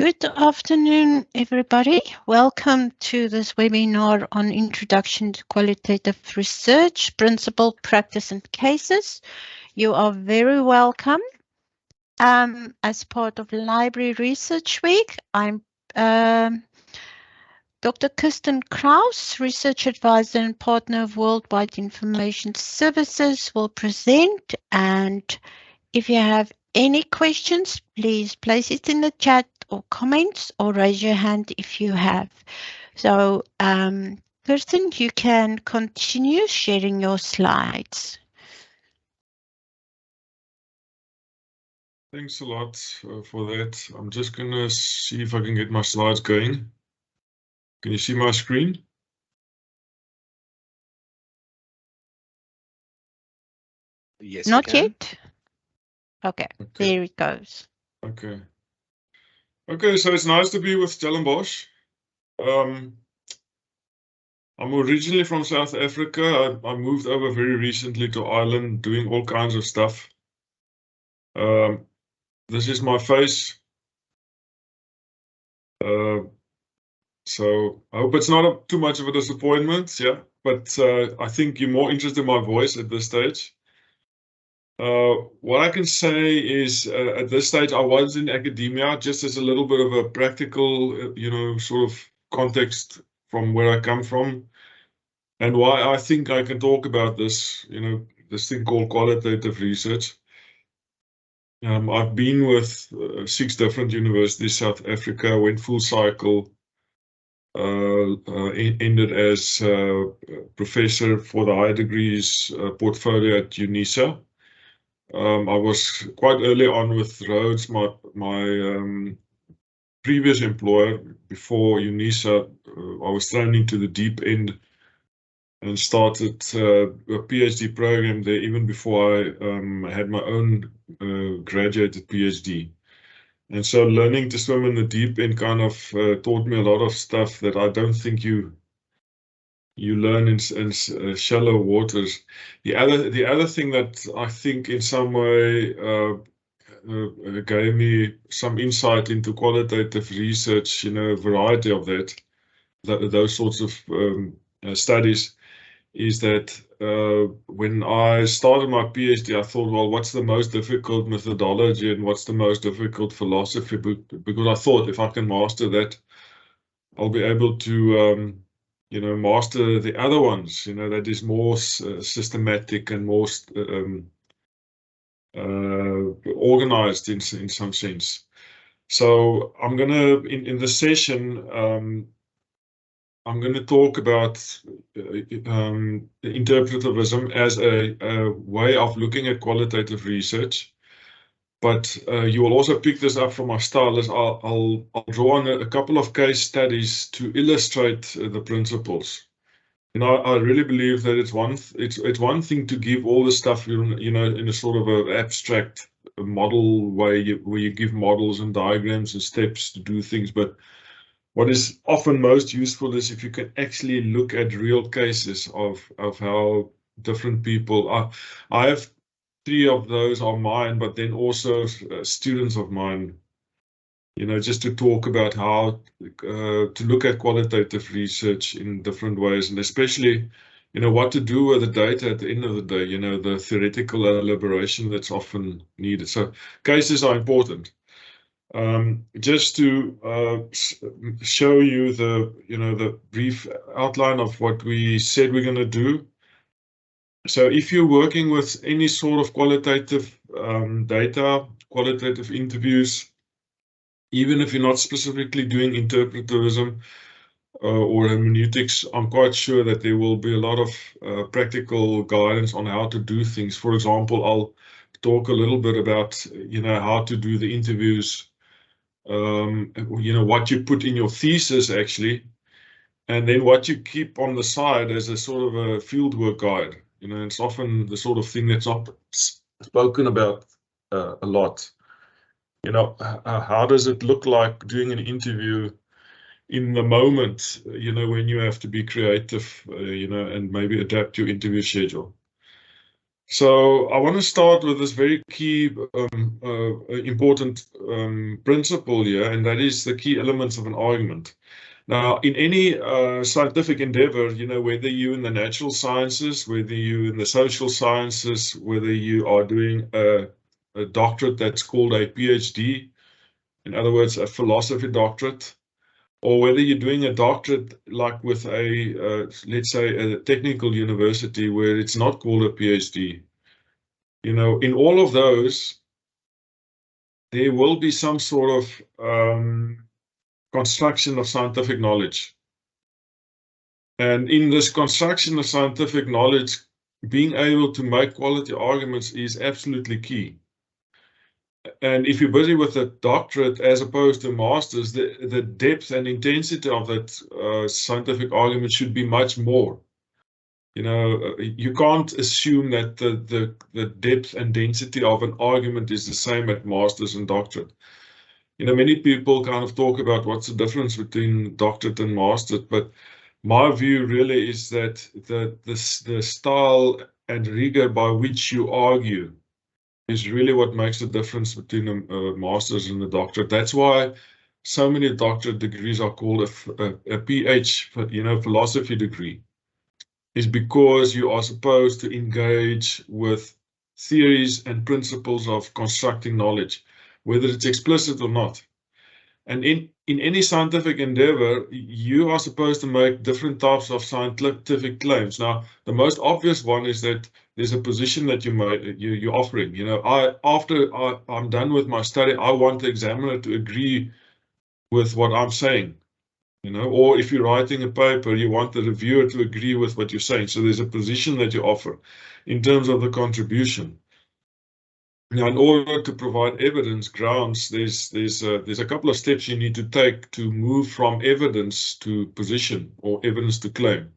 Good afternoon, everybody. Welcome to this webinar on Introduction to Qualitative Research, Principle, Practice and Cases. You are very welcome. As part of Library Research Week, I'm Dr. Kirsten Kraus, Research Advisor and Partner of Worldwide Information Services, will present. And if you have any questions, please place it in the chat or comments, or raise your hand if you have. So, Kirsten, you can continue sharing your slides. Thanks a lot for that. I'm just going to see if I can get my slides going. Can you see my screen? Yes, Not we can. yet? Okay, there it goes. Okay. Okay, so it's nice to be with Stellenbosch. I'm originally from South Africa. I moved over very recently to Ireland, doing all kinds of stuff. This is my face. So I hope it's not too much of a disappointment, yeah. But I think you're more interested in my voice at this stage. What I can say is at this stage, I was in academia, just as a little bit of a practical, sort of context from where I come from, and why I think I can talk about this, this thing called qualitative research. I've been with 6 different universities, South Africa, went full cycle, ended as professor for the higher degrees portfolio at UNISA. I was quite early on with Rhodes, my previous employer. Before UNISA, I was thrown into the deep end and started a PhD program there even before I had my own graduated PhD. And so learning to swim in the deep end kind of taught me a lot of stuff that I don't think you learn in shallow waters. The other thing that I think in some way gave me some insight into qualitative research, a variety of those sorts of studies, is that when I started my PhD, I thought, well, what's the most difficult methodology and what's the most difficult philosophy? Because I thought if I can master that, I'll be able to master the other ones, that is more systematic and more organized in some sense. So I'm gonna, in this session, I'm going to talk about interpretivism as a way of looking at qualitative research. But you will also pick this up from my style, as I'll draw on a couple of case studies to illustrate the principles. I really believe that it's one thing to give all the stuff, in a sort of an abstract model way, where you give models and diagrams and steps to do things. But what is often most useful is if you can actually look at real cases of how different people are. I have 3 of those are mine, but then also students of mine, just to talk about how to look at qualitative research in different ways, and especially, what to do with the data at the end of the day, the theoretical elaboration that's often needed. So cases are important. Just to show you the brief outline of what we said we're going to do. So if you're working with any sort of qualitative data, qualitative interviews, even if you're not specifically doing interpretivism or hermeneutics, I'm quite sure that there will be a lot of practical guidance on how to do things. For example, I'll talk a little bit about how to do the interviews, what you put in your thesis actually, and then what you keep on the side as a sort of a fieldwork guide. It's often the sort of thing that's not spoken about a lot. How does it look like doing an interview in the moment, when you have to be creative, and maybe adapt your interview schedule. So I want to start with this very key, important principle here, and that is the key elements of an argument. Now, in any scientific endeavor, you know, whether you're in the natural sciences, whether you're in the social sciences, whether you are doing a doctorate that's called a PhD, in other words, a philosophy doctorate, or whether you're doing a doctorate like with a, let's say, a technical university where it's not called a PhD. You know, in all of those, there will be some sort of construction of scientific knowledge. And in this construction of scientific knowledge, being able to make quality arguments is absolutely key. And if you're busy with a doctorate as opposed to a master's, the depth and intensity of that scientific argument should be much more. You know, you can't assume that the depth and density of an argument is the same at master's and doctorate. You know, many people kind of talk about what's the difference between doctorate and master's, but my view really is that the style and rigor by which you argue is really what makes the difference between a master's and a doctorate. That's why so many doctorate degrees are called a PH, you know, philosophy degree, is because you are supposed to engage with theories and principles of constructing knowledge, whether it's explicit or not. And in any scientific endeavor, you are supposed to make different types of scientific claims. Now, the most obvious one is that there's a position that you're offering. You know, after I'm done with my study, I want the examiner to agree with what I'm saying. You know, or if you're writing a paper, you want the reviewer to agree with what you're saying. So there's a position that you offer in terms of the contribution. Now, in order to provide evidence grounds, there's a couple of steps you need to take to move from evidence to position or evidence to claim.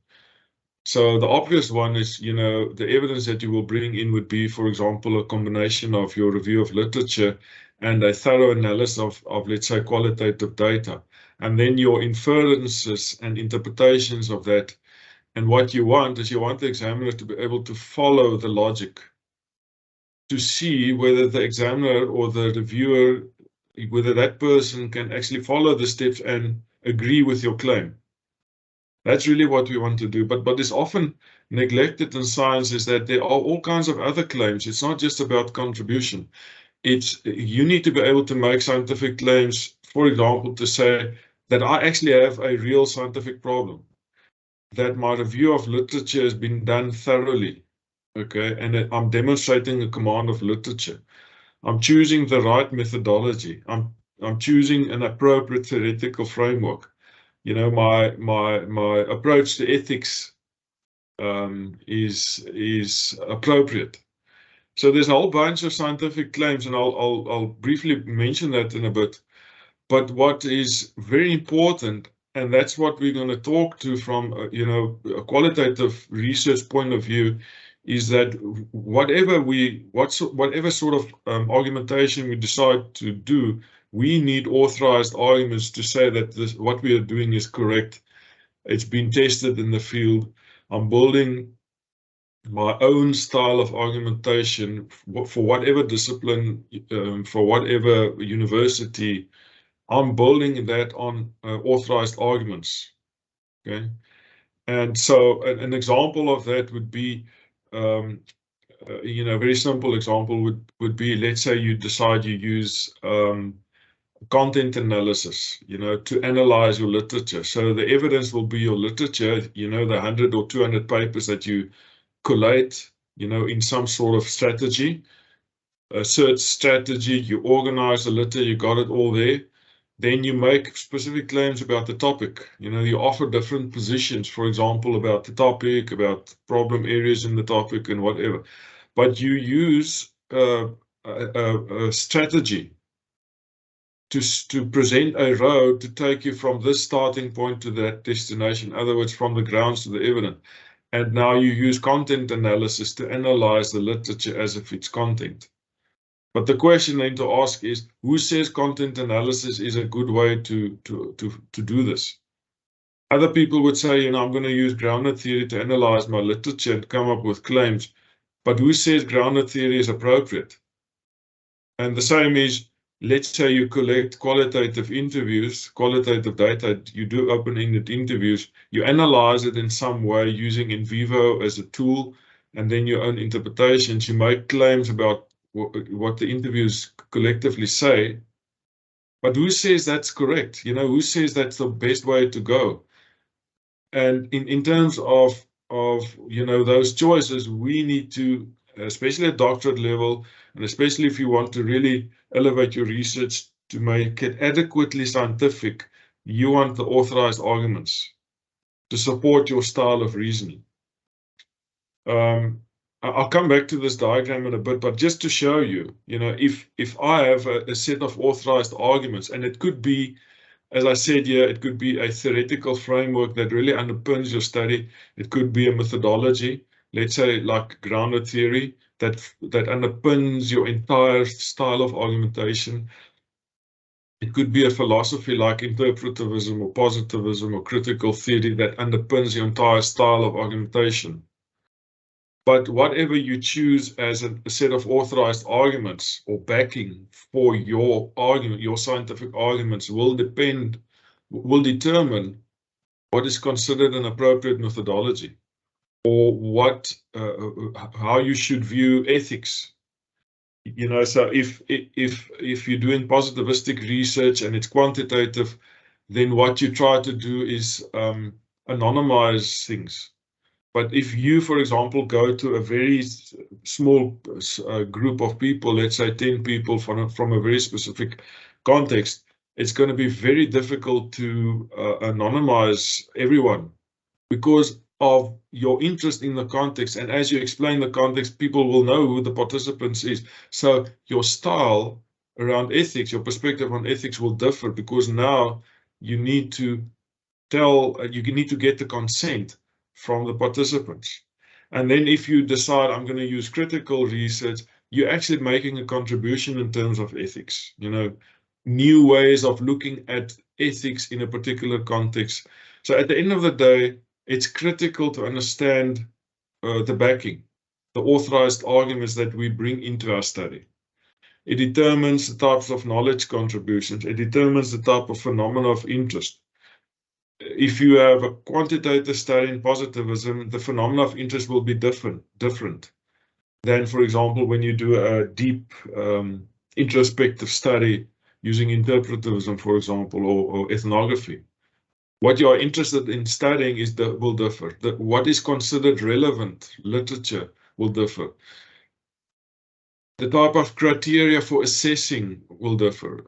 So the obvious one is, you know, the evidence that you will bring in would be, for example, a combination of your review of literature and a thorough analysis of let's say, qualitative data, and then your inferences and interpretations of that. And what you want is you want the examiner to be able to follow the logic, to see whether the examiner or the reviewer, whether that person can actually follow the steps and agree with your claim. That's really what we want to do. But what is often neglected in science is that there are all kinds of other claims. It's not just about contribution. You need to be able to make scientific claims, for example, to say that I actually have a real scientific problem, that my review of literature has been done thoroughly. Okay, and I'm demonstrating a command of literature. I'm choosing the right methodology. I'm choosing an appropriate theoretical framework. You know, my approach to ethics is appropriate. So there's a whole bunch of scientific claims, and I'll briefly mention that in a bit. But what is very important, and that's what we're going to talk to from you know, a qualitative research point of view, is that whatever sort of argumentation we decide to do, we need authorized arguments to say that what we are doing is correct. It's been tested in the field. I'm building my own style of argumentation for whatever discipline, for whatever university. I'm building that on authorized arguments. Okay. And so an example of that would be, you know, a very simple example would be, let's say you decide you use content analysis, you know, to analyze your literature. So the evidence will be your literature, you know, the 100 or 200 papers that you collate, you know, in some sort of strategy, a search strategy, you organize the literature, you got it all there. Then you make specific claims about the topic. You know, you offer different positions, for example, about the topic, about problem areas in the topic and whatever. But you use a strategy to present a road to take you from this starting point to that destination. In other words, from the grounds to the evidence. And now you use content analysis to analyze the literature as if it's content. But the question then to ask is, who says content analysis is a good way to do this? Other people would say, you know, I'm going to use grounded theory to analyze my literature and come up with claims. But who says grounded theory is appropriate? And the same is, let's say you collect qualitative interviews, qualitative data, you do open-ended interviews, you analyze it in some way using in vivo as a tool, and then your own interpretations, you make claims about what the interviews collectively say. But who says that's correct? You know, who says that's the best way to go? And in terms of you know, those choices, we need to, especially at doctorate level, and especially if you want to really elevate your research to make it adequately scientific, you want the authorized arguments to support your style of reasoning. I'll come back to this diagram in a bit, but just to show you, you know, if I have a set of authorized arguments, and it could be, as I said here, it could be a theoretical framework that really underpins your study. It could be a methodology, let's say like grounded theory, that underpins your entire style of argumentation. It could be a philosophy like interpretivism or positivism or critical theory that underpins your entire style of argumentation. But whatever you choose as a set of authorized arguments or backing for your argument, your scientific arguments will determine what is considered an appropriate methodology, or what, how you should view ethics. You know, so if you're doing positivistic research and it's quantitative, then what you try to do is anonymize things. But if you, for example, go to a very small group of people, let's say 10 people from a very specific context, it's going to be very difficult to anonymize everyone because of your interest in the context. And as you explain the context, people will know who the participants is. So your style around ethics, your perspective on ethics will differ, because now you need to get the consent from the participants. And then if you decide I'm going to use critical research, you're actually making a contribution in terms of ethics, you know, new ways of looking at ethics in a particular context. So at the end of the day, it's critical to understand the backing, the authorized arguments that we bring into our study. It determines the types of knowledge contributions. It determines the type of phenomena of interest. If you have a quantitative study in positivism, the phenomena of interest will be different than, for example, when you do a deep introspective study using interpretivism, for example, or ethnography. What you are interested in studying will differ. What is considered relevant literature will differ. The type of criteria for assessing will differ.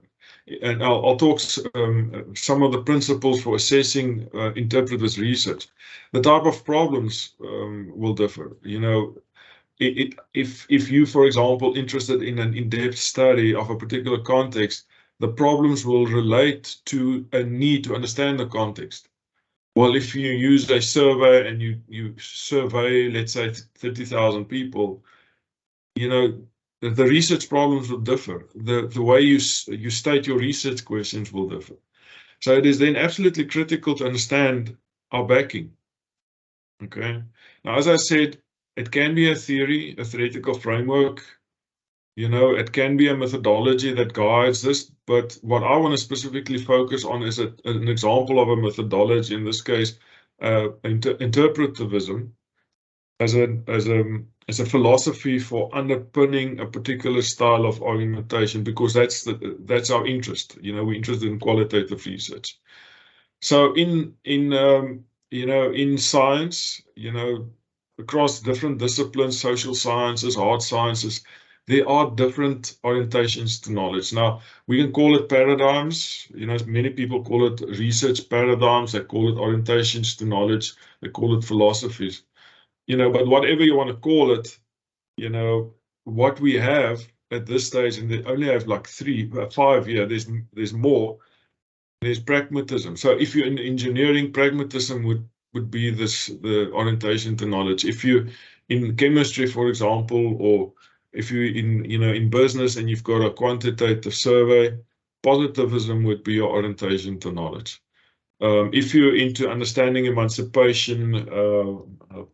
And I'll talk some of the principles for assessing interpretivist research. The type of problems will differ. You know, if you, for example, interested in an in-depth study of a particular context, the problems will relate to a need to understand the context. Well, if you use a survey and you survey, let's say, 30,000 people, you know, the research problems will differ. The way you state your research questions will differ. So it is then absolutely critical to understand our backing. Okay. Now, as I said, it can be a theory, a theoretical framework. You know, it can be a methodology that guides this. But what I want to specifically focus on is an example of a methodology. In this case, interpretivism as a philosophy for underpinning a particular style of argumentation, because that's our interest. You know, we're interested in qualitative research. So in science, you know, across different disciplines, social sciences, hard sciences, there are different orientations to knowledge. Now, we can call it paradigms. You know, many people call it research paradigms. They call it orientations to knowledge. They call it philosophies. You know, but whatever you want to call it, you know, what we have at this stage, and they only have like 5 here, there's more, there's pragmatism. So if you're in engineering, pragmatism would be the orientation to knowledge. If you're in chemistry, for example, or if you're in business and you've got a quantitative survey, positivism would be your orientation to knowledge. If you're into understanding emancipation,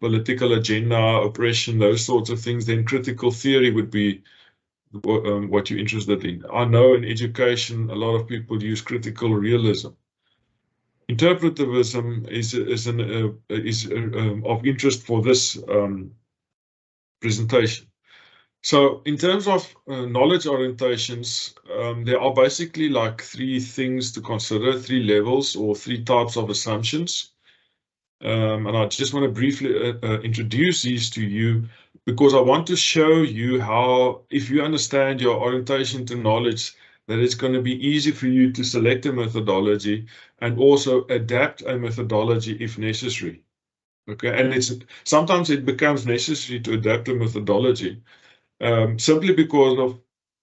political agenda, oppression, those sorts of things, then critical theory would be what you're interested in. I know in education, a lot of people use critical realism. Interpretivism is of interest for this presentation. So in terms of knowledge orientations, there are basically like three things to consider, three levels or three types of assumptions. And I just want to briefly introduce these to you because I want to show you how, if you understand your orientation to knowledge, that it's going to be easy for you to select a methodology and also adapt a methodology if necessary. Okay, and sometimes it becomes necessary to adapt a methodology simply because of,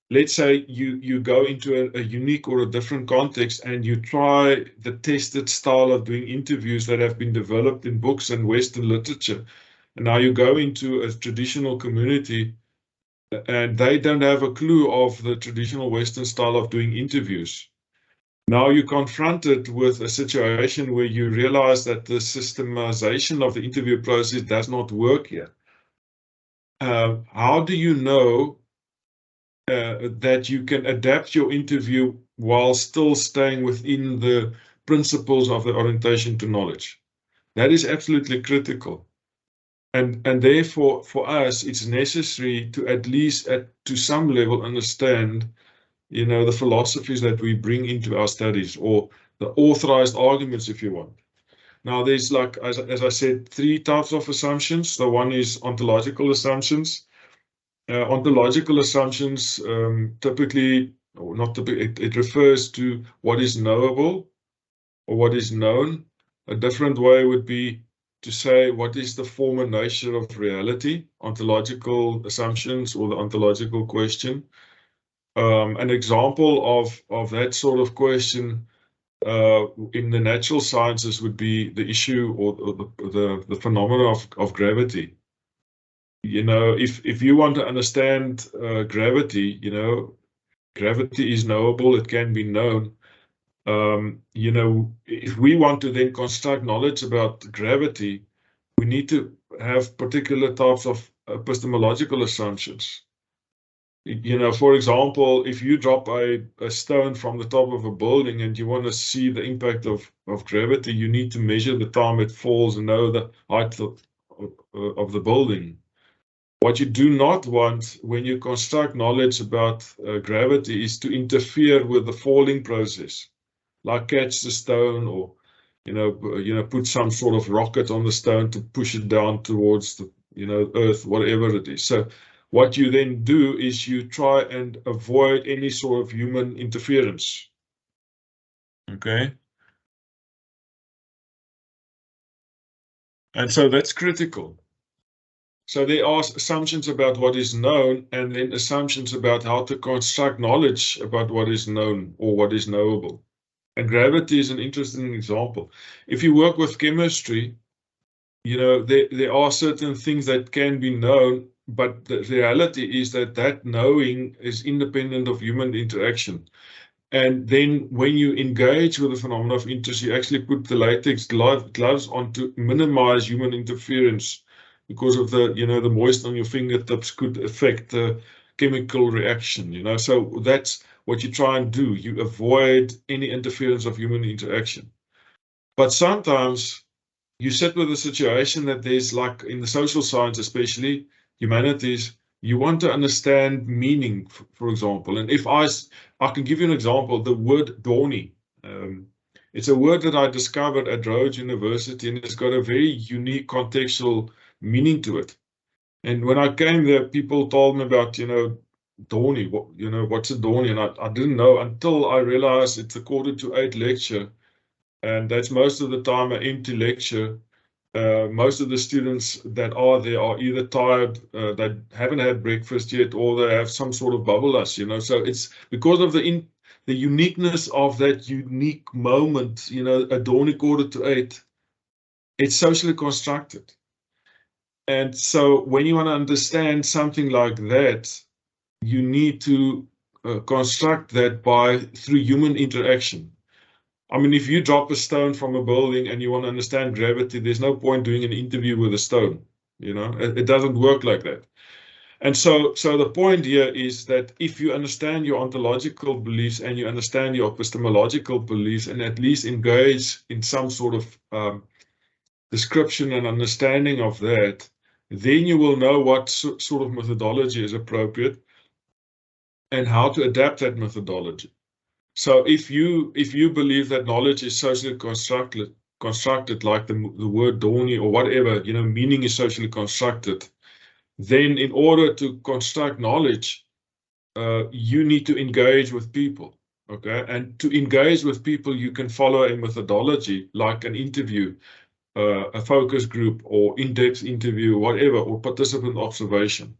let's say you go into a unique or a different context and you try the tested style of doing interviews that have been developed in books and Western literature. And now you go into a traditional community and they don't have a clue of the traditional Western style of doing interviews. Now you're confronted with a situation where you realize that the systemization of the interview process does not work here. How do you know that you can adapt your interview while still staying within the principles of the orientation to knowledge? That is absolutely critical. And therefore, for us, it's necessary to at least to some level understand, the philosophies that we bring into our studies, or the authorized arguments, if you want. Now, there's, like, as I said, three types of assumptions. The one is ontological assumptions. Ontological assumptions typically, or not typically, it refers to what is knowable or what is known. A different way would be to say what is the form and nature of reality, ontological assumptions or the ontological question. An example of that sort of question in the natural sciences would be the issue or the phenomena of gravity. If you want to understand gravity, gravity is knowable, it can be known. If we want to then construct knowledge about gravity, we need to have particular types of epistemological assumptions. For example, if you drop a stone from the top of a building and you want to see the impact of gravity, you need to measure the time it falls and know the height of the building. What you do not want when you construct knowledge about gravity is to interfere with the falling process, like catch the stone or, put some sort of rocket on the stone to push it down towards the, earth, whatever it is. So what you then do is you try and avoid any sort of human interference. Okay. And so that's critical. So there are assumptions about what is known and then assumptions about how to construct knowledge about what is known or what is knowable. And gravity is an interesting example. If you work with chemistry, there are certain things that can be known, but the reality is that knowing is independent of human interaction. And then when you engage with the phenomena of interest, you actually put the latex gloves on to minimize human interference, because of the moisture on your fingertips could affect the chemical reaction, So that's what you try and do. You avoid any interference of human interaction. But sometimes you sit with a situation that there's, like in the social science, especially humanities, you want to understand meaning, for example. And if I can give you an example, the word Dawny. It's a word that I discovered at Rhodes University, and it's got a very unique contextual meaning to it. And when I came there, people told me about, Dawny, what's a Dawny? And I didn't know until I realized it's a 7:45 lecture. And that's most of the time an empty lecture. Most of the students that are there are either tired, they haven't had breakfast yet, or they have some sort of bubbleless, So it's because of the uniqueness of that unique moment, a Dawny 7:45, it's socially constructed. And so when you want to understand something like that, you need to construct that through human interaction. I mean, if you drop a stone from a building and you want to understand gravity, there's no point doing an interview with a stone. You know, it doesn't work like that. And so the point here is that if you understand your ontological beliefs and you understand your epistemological beliefs and at least engage in some sort of description and understanding of that, then you will know what sort of methodology is appropriate and how to adapt that methodology. So if you believe that knowledge is socially constructed like the word Dorney or whatever, you know, meaning is socially constructed, then in order to construct knowledge, you need to engage with people, okay? And to engage with people, you can follow a methodology like an interview, a focus group, or in-depth interview, whatever, or participant observation.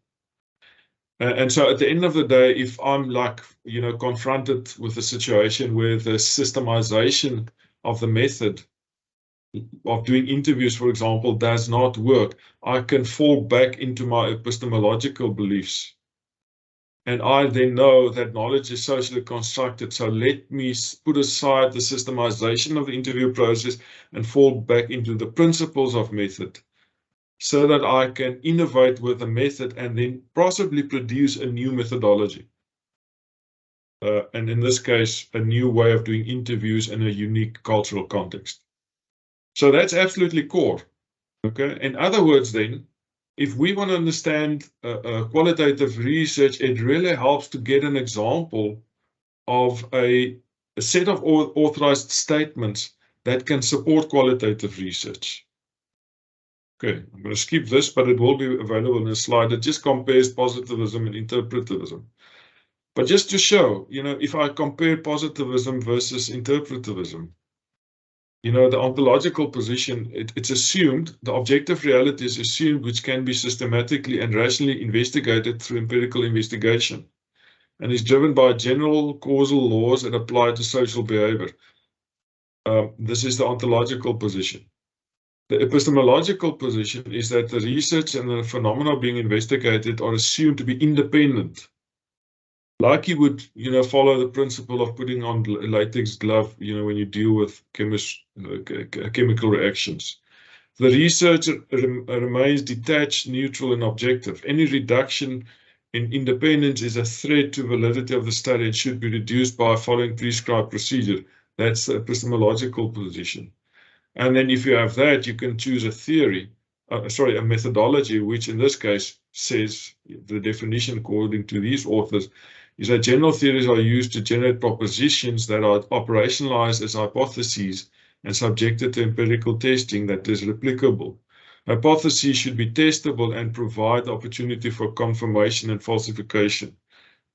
And so at the end of the day, if I'm like, you know, confronted with a situation where the systemization of the method of doing interviews, for example, does not work, I can fall back into my epistemological beliefs. And I then know that knowledge is socially constructed. So let me put aside the systemization of the interview process and fall back into the principles of method so that I can innovate with a method and then possibly produce a new methodology. And in this case, a new way of doing interviews in a unique cultural context. So that's absolutely core. Okay. In other words, then, if we want to understand qualitative research, it really helps to get an example of a set of authorized statements that can support qualitative research. Okay, I'm going to skip this, but it will be available in a slide that just compares positivism and interpretivism. But just to show, you know, if I compare positivism versus interpretivism, you know, the ontological position, it's assumed, the objective reality is assumed, which can be systematically and rationally investigated through empirical investigation, and is driven by general causal laws that apply to social behavior. This is the ontological position. The epistemological position is that the research and the phenomena being investigated are assumed to be independent. Like you would, you know, follow the principle of putting on a latex glove, you know, when you deal with chemical reactions. The research remains detached, neutral, and objective. Any reduction in independence is a threat to validity of the study and should be reduced by following prescribed procedure. That's the epistemological position. And then if you have that, you can choose a theory, a methodology, which in this case says the definition according to these authors is that general theories are used to generate propositions that are operationalized as hypotheses and subjected to empirical testing that is replicable. Hypotheses should be testable and provide the opportunity for confirmation and falsification.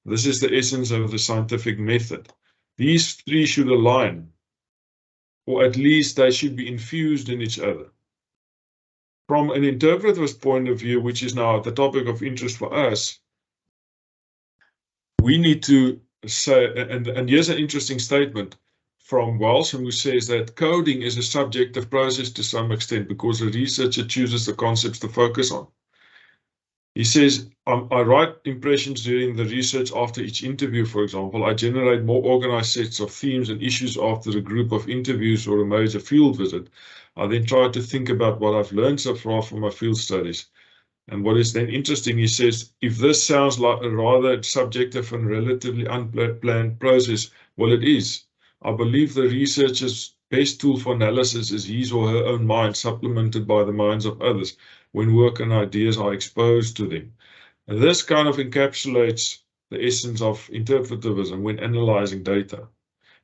This is the essence of the scientific method. These three should align, or at least they should be infused in each other. From an interpretivist point of view, which is now the topic of interest for us, we need to say, and here's an interesting statement from Wells, who says that coding is a subjective process to some extent because the researcher chooses the concepts to focus on. He says, I write impressions during the research after each interview, for example. I generate more organized sets of themes and issues after a group of interviews or a major field visit. I then try to think about what I've learned so far from my field studies. And what is then interesting, he says, if this sounds like a rather subjective and relatively unplanned process, well, it is. I believe the researcher's best tool for analysis is his or her own mind, supplemented by the minds of others, when work and ideas are exposed to them. And this kind of encapsulates the essence of interpretivism when analyzing data.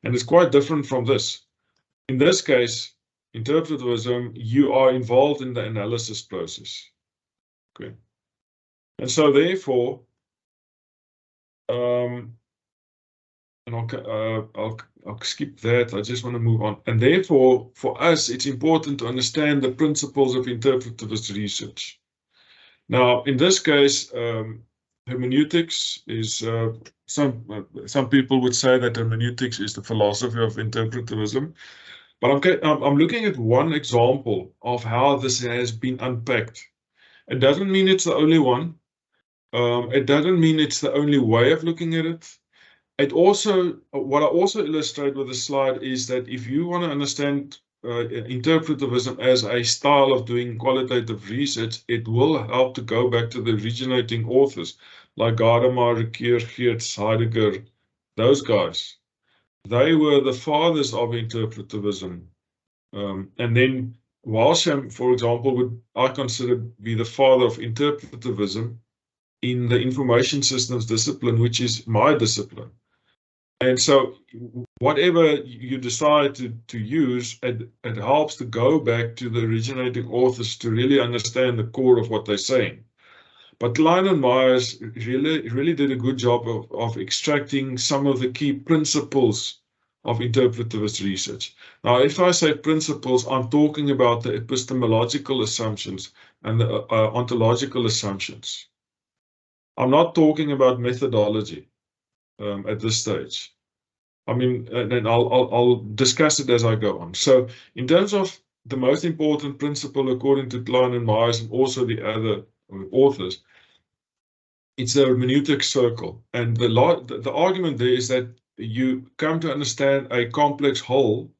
And it's quite different from this. In this case, interpretivism, you are involved in the analysis process. Okay. And so therefore, and I'll skip that. I just want to move on. And therefore, for us, it's important to understand the principles of interpretivist research. Now, in this case, hermeneutics is some people would say that hermeneutics is the philosophy of interpretivism. But I'm looking at one example of how this has been unpacked. It doesn't mean it's the only one. It doesn't mean it's the only way of looking at it. It also, what I also illustrate with the slide is that if you want to understand interpretivism as a style of doing qualitative research, it will help to go back to the originating authors like Gadamer, Ricoeur, Geertz, Heidegger, those guys. They were the fathers of interpretivism. And then Walsham, for example, I consider be the father of interpretivism in the information systems discipline, which is my discipline. And so whatever you decide to use, it helps to go back to the originating authors to really understand the core of what they're saying. But Klein and Myers really did a good job of extracting some of the key principles of interpretivist research. Now, if I say principles, I'm talking about the epistemological assumptions and the ontological assumptions. I'm not talking about methodology at this stage. I mean, and I'll discuss it as I go on. So in terms of the most important principle, according to Klein and Myers and also the other authors, it's the hermeneutics circle. And the argument there is that you come to understand a complex whole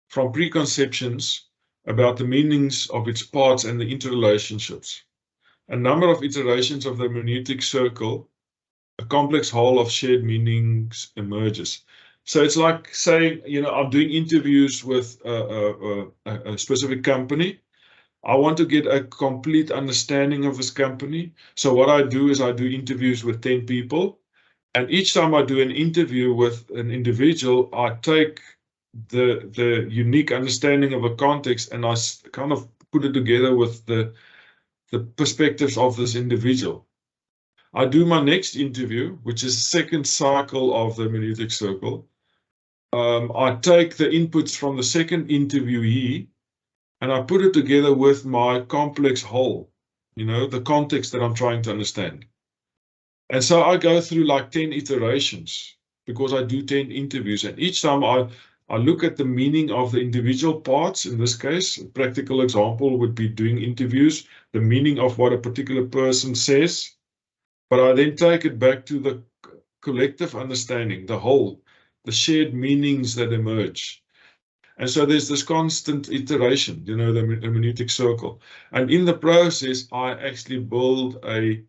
from preconceptions about the meanings of its parts and the interrelationships. A number of iterations of the hermeneutics circle, a complex whole of shared meanings emerges. So it's like saying, you know, I'm doing interviews with a specific company. I want to get a complete understanding of this company. So what I do is I do interviews with 10 people. And each time I do an interview with an individual, I take the unique understanding of a context and I kind of put it together with the perspectives of this individual. I do my next interview, which is the second cycle of the hermeneutics circle. I take the inputs from the second interviewee and I put it together with my complex whole, you know, the context that I'm trying to understand. And so I go through like 10 iterations because I do 10 interviews. And each time I look at the meaning of the individual parts. In this case, a practical example would be doing interviews, the meaning of what a particular person says. But I then take it back to the collective understanding, the whole, the shared meanings that emerge. And so there's this constant iteration, you know, the hermeneutic circle. And in the process, I actually build a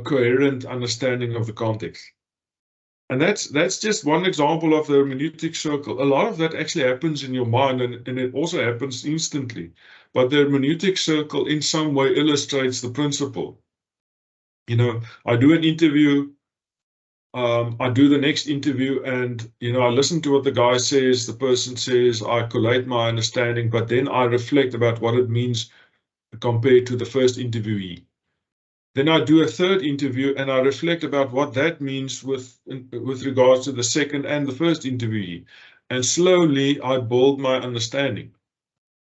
coherent understanding of the context. And that's just one example of the hermeneutic circle. A lot of that actually happens in your mind, and it also happens instantly. But the hermeneutic circle in some way illustrates the principle. You know, I do an interview, I do the next interview, and you know, I listen to what the guy says, the person says, I collate my understanding, but then I reflect about what it means compared to the first interviewee. Then I do a third interview and I reflect about what that means with regards to the second and the first interviewee. And slowly I build my understanding,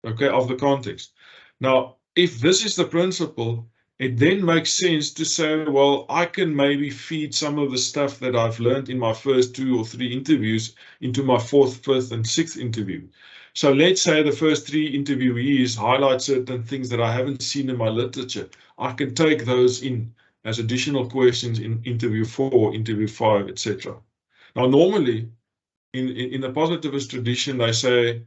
okay, of the context. Now, if this is the principle, it then makes sense to say, well, I can maybe feed some of the stuff that I've learned in my first 2 or 3 interviews into my 4th, 5th, and 6th interview. So let's say the first 3 interviewees highlight certain things that I haven't seen in my literature. I can take those in as additional questions in interview 4, interview 5, etc. Now, normally, in the positivist tradition, they say,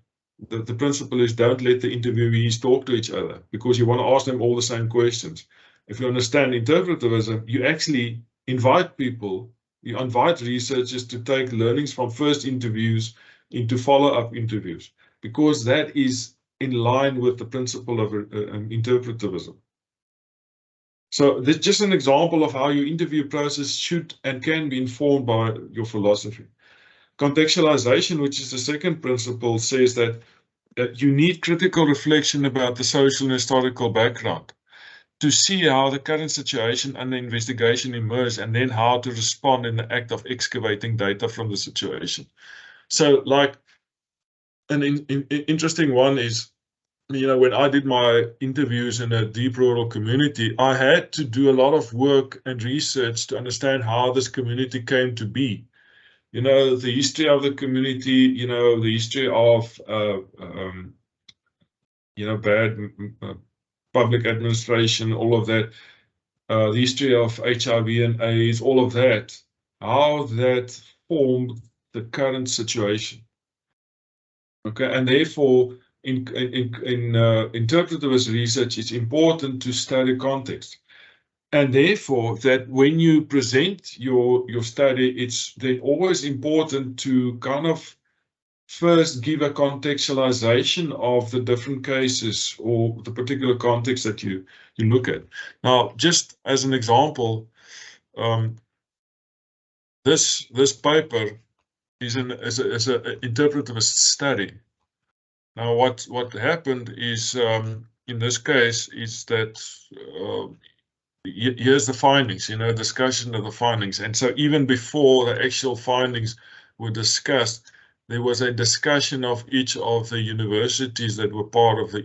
the principle is don't let the interviewees talk to each other because you want to ask them all the same questions. If you understand interpretivism, you actually invite people, you invite researchers to take learnings from first interviews into follow-up interviews because that is in line with the principle of interpretivism. So this is just an example of how your interview process should and can be informed by your philosophy. Contextualization, which is the second principle, says that you need critical reflection about the social and historical background to see how the current situation under investigation emerged and then how to respond in the act of excavating data from the situation. So like an interesting one is, you know, when I did my interviews in a deep rural community, I had to do a lot of work and research to understand how this community came to be. You know, the history of the community, you know, the history of, you know, bad public administration, all of that, the history of HIV and AIDS, all of that. how that formed the current situation. Okay, and therefore, in interpretivist research, it's important to study context. And therefore, that when you present your study, it's then always important to kind of first give a contextualization of the different cases or the particular context that you look at. Now, just as an example, this paper is an interpretivist study. Now, what happened is in this case is that here's the findings, discussion of the findings. And so even before the actual findings were discussed, there was a discussion of each of the universities that were part of the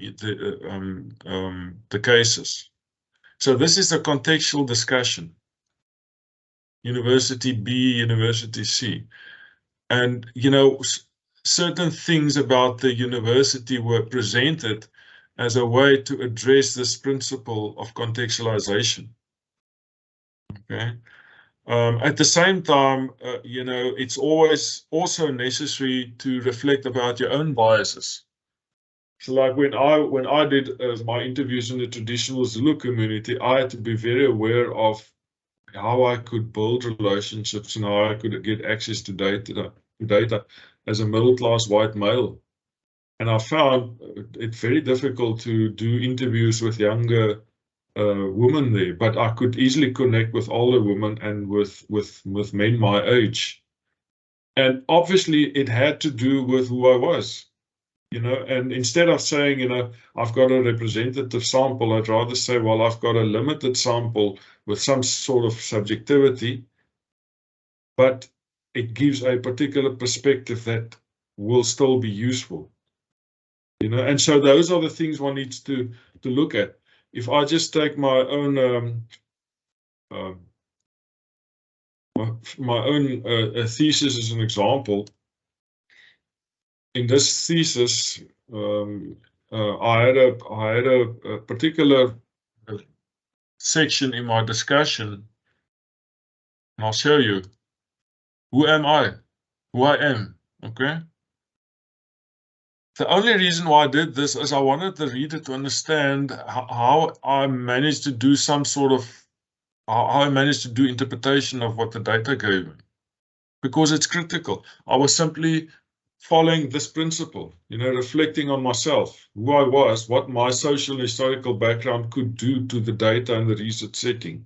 cases. So this is a contextual discussion. University B, University C. And, certain things about the university were presented as a way to address this principle of contextualization. Okay. At the same time, it's always also necessary to reflect about your own biases. So, like when I did my interviews in the traditional Zulu community, I had to be very aware of how I could build relationships and how I could get access to data as a middle-class white male. And I found it very difficult to do interviews with younger women there, but I could easily connect with older women and with men my age. And obviously it had to do with who I was, and instead of saying, I've got a representative sample, I'd rather say, well, I've got a limited sample with some sort of subjectivity, but it gives a particular perspective that will still be useful. And so those are the things one needs to look at. If I just take my own thesis as an example, in this thesis, I had a particular section in my discussion, and I'll show you who am I, who I am. Okay. The only reason why I did this is I wanted the reader to understand how I managed to do how I managed to do interpretation of what the data gave me, because it's critical. I was simply following this principle, reflecting on myself, who I was, what my social and historical background could do to the data and the research setting.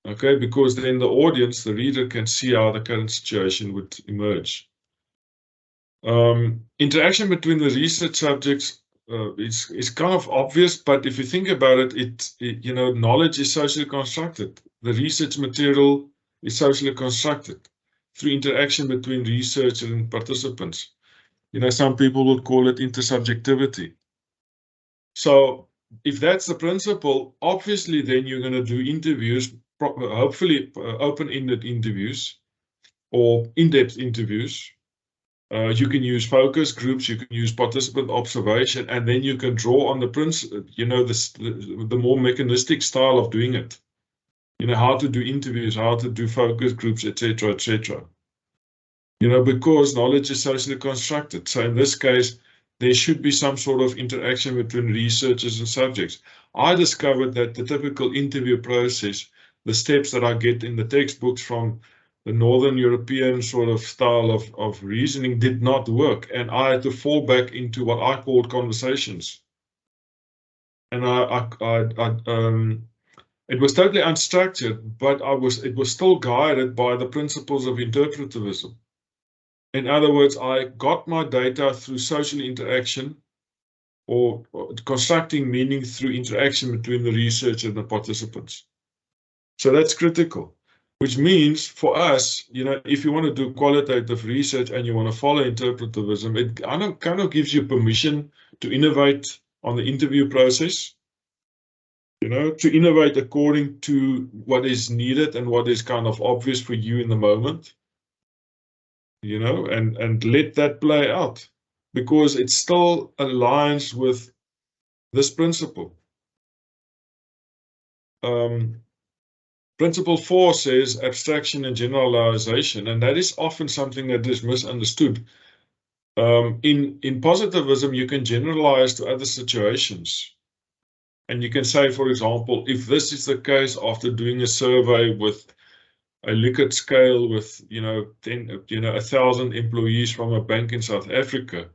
Okay, because then the audience, the reader, can see how the current situation would emerge. Interaction between the research subjects is kind of obvious, but if you think about it, knowledge is socially constructed. The research material is socially constructed through interaction between researchers and participants. Some people would call it intersubjectivity. So if that's the principle, obviously then you're going to do interviews, hopefully open-ended interviews or in-depth interviews. You can use focus groups, you can use participant observation, and then you can draw on the principle, the more mechanistic style of doing it. How to do interviews, how to do focus groups, etc., etc. Because knowledge is socially constructed. So in this case, there should be some sort of interaction between researchers and subjects. I discovered that the typical interview process, the steps that I get in the textbooks from the Northern European sort of style of reasoning, did not work. And I had to fall back into what I called conversations. And it was totally unstructured, but it was still guided by the principles of interpretivism. In other words, I got my data through social interaction or constructing meaning through interaction between the researcher and the participants. So that's critical, which means for us, if you want to do qualitative research and you want to follow interpretivism, it kind of gives you permission to innovate on the interview process, to innovate according to what is needed and what is kind of obvious for you in the moment. And let that play out, because it still aligns with this principle. Principle 4 says abstraction and generalization, and that is often something that is misunderstood. In positivism, you can generalize to other situations. And you can say, for example, if this is the case after doing a survey with a Likert scale with, 1,000 employees from a bank in South Africa,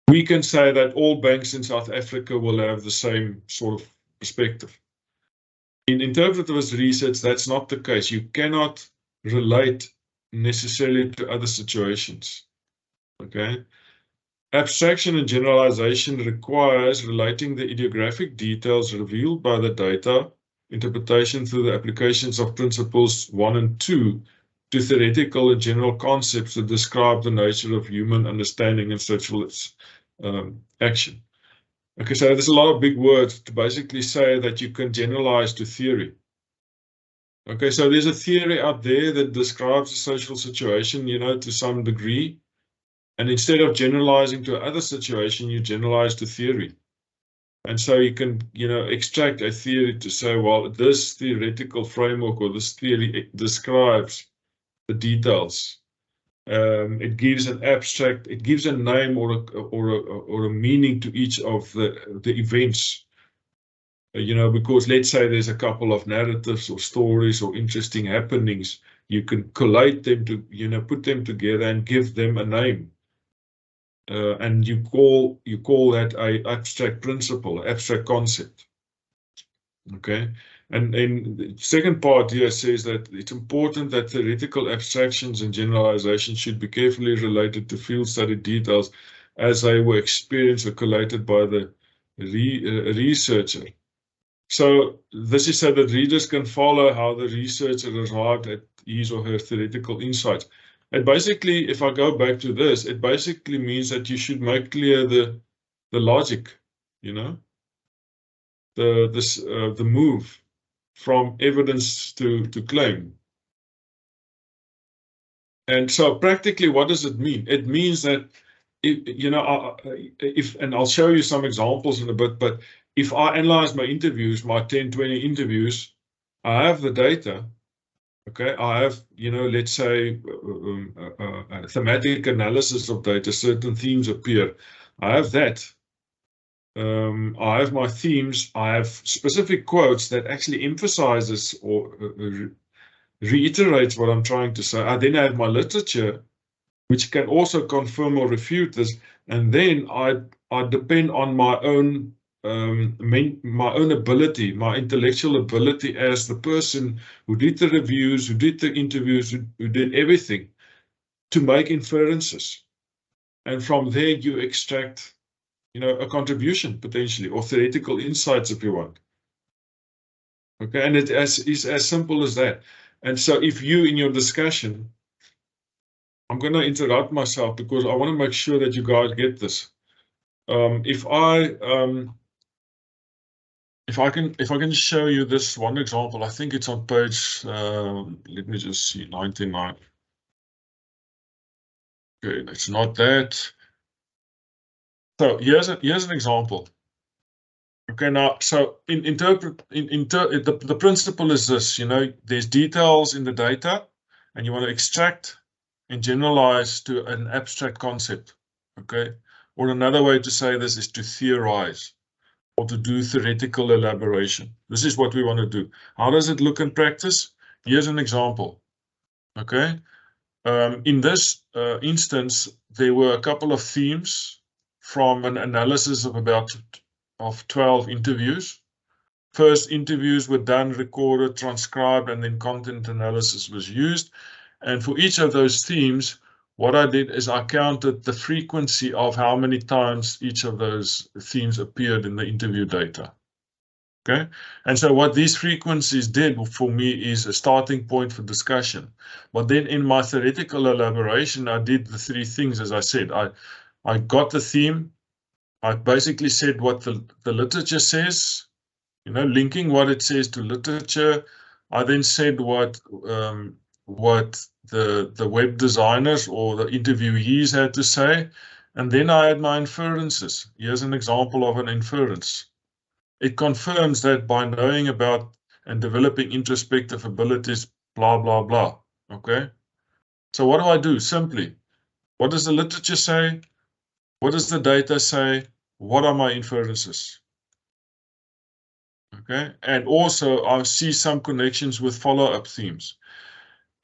we can say that all banks in South Africa will have the same sort of perspective. In interpretivist research, that's not the case. You cannot relate necessarily to other situations. Okay? Abstraction and generalization requires relating the idiographic details revealed by the data interpretation through the applications of principles 1 and 2 to theoretical and general concepts that describe the nature of human understanding and social action. Okay, so there's a lot of big words to basically say that you can generalize to theory. Okay, so there's a theory out there that describes the social situation, to some degree. And instead of generalizing to other situation, you generalize to theory. And so you can, extract a theory to say, well, this theoretical framework or this theory describes the details. It gives an abstract, it gives a name or a meaning to each of the events. Because let's say there's a couple of narratives or stories or interesting happenings, you can collate them to, put them together and give them a name. And you call that a abstract principle, abstract concept. Okay, and the second part here says that it's important that theoretical abstractions and generalizations should be carefully related to field study details as they were experienced or collated by the researcher. So this is so that readers can follow how the researcher arrived at his or her theoretical insights. And basically, if I go back to this, it basically means that you should make clear the logic, the move from evidence to claim. And so practically, what does it mean? It means that, and I'll show you some examples in a bit, but if I analyze my interviews, my 10, 20 interviews, I have the data. Okay, I have, let's say, a thematic analysis of data, certain themes appear. I have that. I have my themes. I have specific quotes that actually emphasizes or reiterates what I'm trying to say. I then have my literature, which can also confirm or refute this. And then I depend on my own ability, my intellectual ability as the person who did the reviews, who did the interviews, who did everything to make inferences. And from there you extract, a contribution potentially, or theoretical insights if you want. Okay, and it is as simple as that. And so if you, in your discussion, I'm going to interrupt myself because I want to make sure that you guys get this. If I can show you this one example, I think it's on page, let me just see, 99. Okay, it's not that. So here's an example. Okay, now, so the principle is this, there's details in the data and you want to extract and generalize to an abstract concept. Okay, or another way to say this is to theorize or to do theoretical elaboration. This is what we want to do. How does it look in practice? Here's an example. Okay, in this instance, there were a couple of themes from an analysis of about 12 interviews. First interviews were done, recorded, transcribed, and then content analysis was used. And for each of those themes, what I did is I counted the frequency of how many times each of those themes appeared in the interview data. Okay, and so what these frequencies did for me is a starting point for discussion. But then in my theoretical elaboration, I did the three things, as I said. I got the theme. I basically said what the literature says, linking what it says to literature. I then said what the web designers or the interviewees had to say, and then I had my inferences. Here's an example of an inference. It confirms that by knowing about and developing introspective abilities, blah, blah, blah. Okay? So what do? Simply, what does the literature say? What does the data say? What are my inferences? Okay? And also, I see some connections with follow-up themes.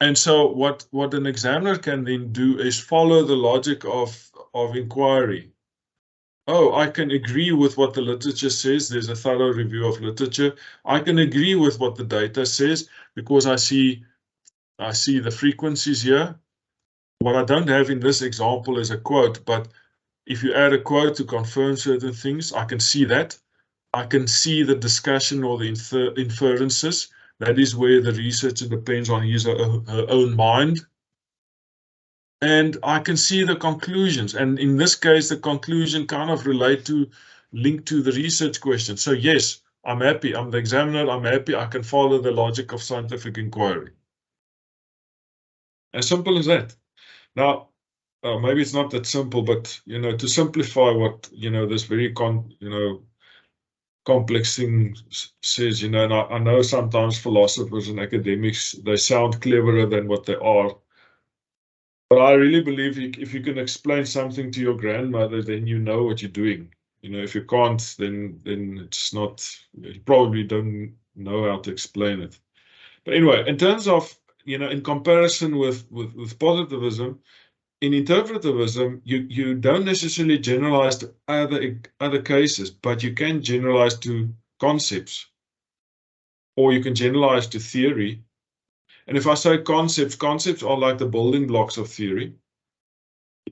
And so what an examiner can then do is follow the logic of inquiry. Oh, I can agree with what the literature says. There's a thorough review of literature. I can agree with what the data says because I see the frequencies here. What I don't have in this example is a quote, but if you add a quote to confirm certain things, I can see that. I can see the discussion or the inferences. That is where the researcher depends on his or her own mind. And I can see the conclusions. And in this case, the conclusion kind of link to the research question. So yes, I'm happy. I'm the examiner. I'm happy. I can follow the logic of scientific inquiry. As simple as that. Now, maybe it's not that simple, but, to simplify what, this very complex thing says, and I know sometimes philosophers and academics, they sound cleverer than what they are. But I really believe if you can explain something to your grandmother, then you know what you're doing. If you can't, then it's not, you probably don't know how to explain it. But anyway, in terms of, in comparison with positivism, in interpretivism, you don't necessarily generalize to other cases, but you can generalize to concepts, or you can generalize to theory. And if I say concepts are like the building blocks of theory.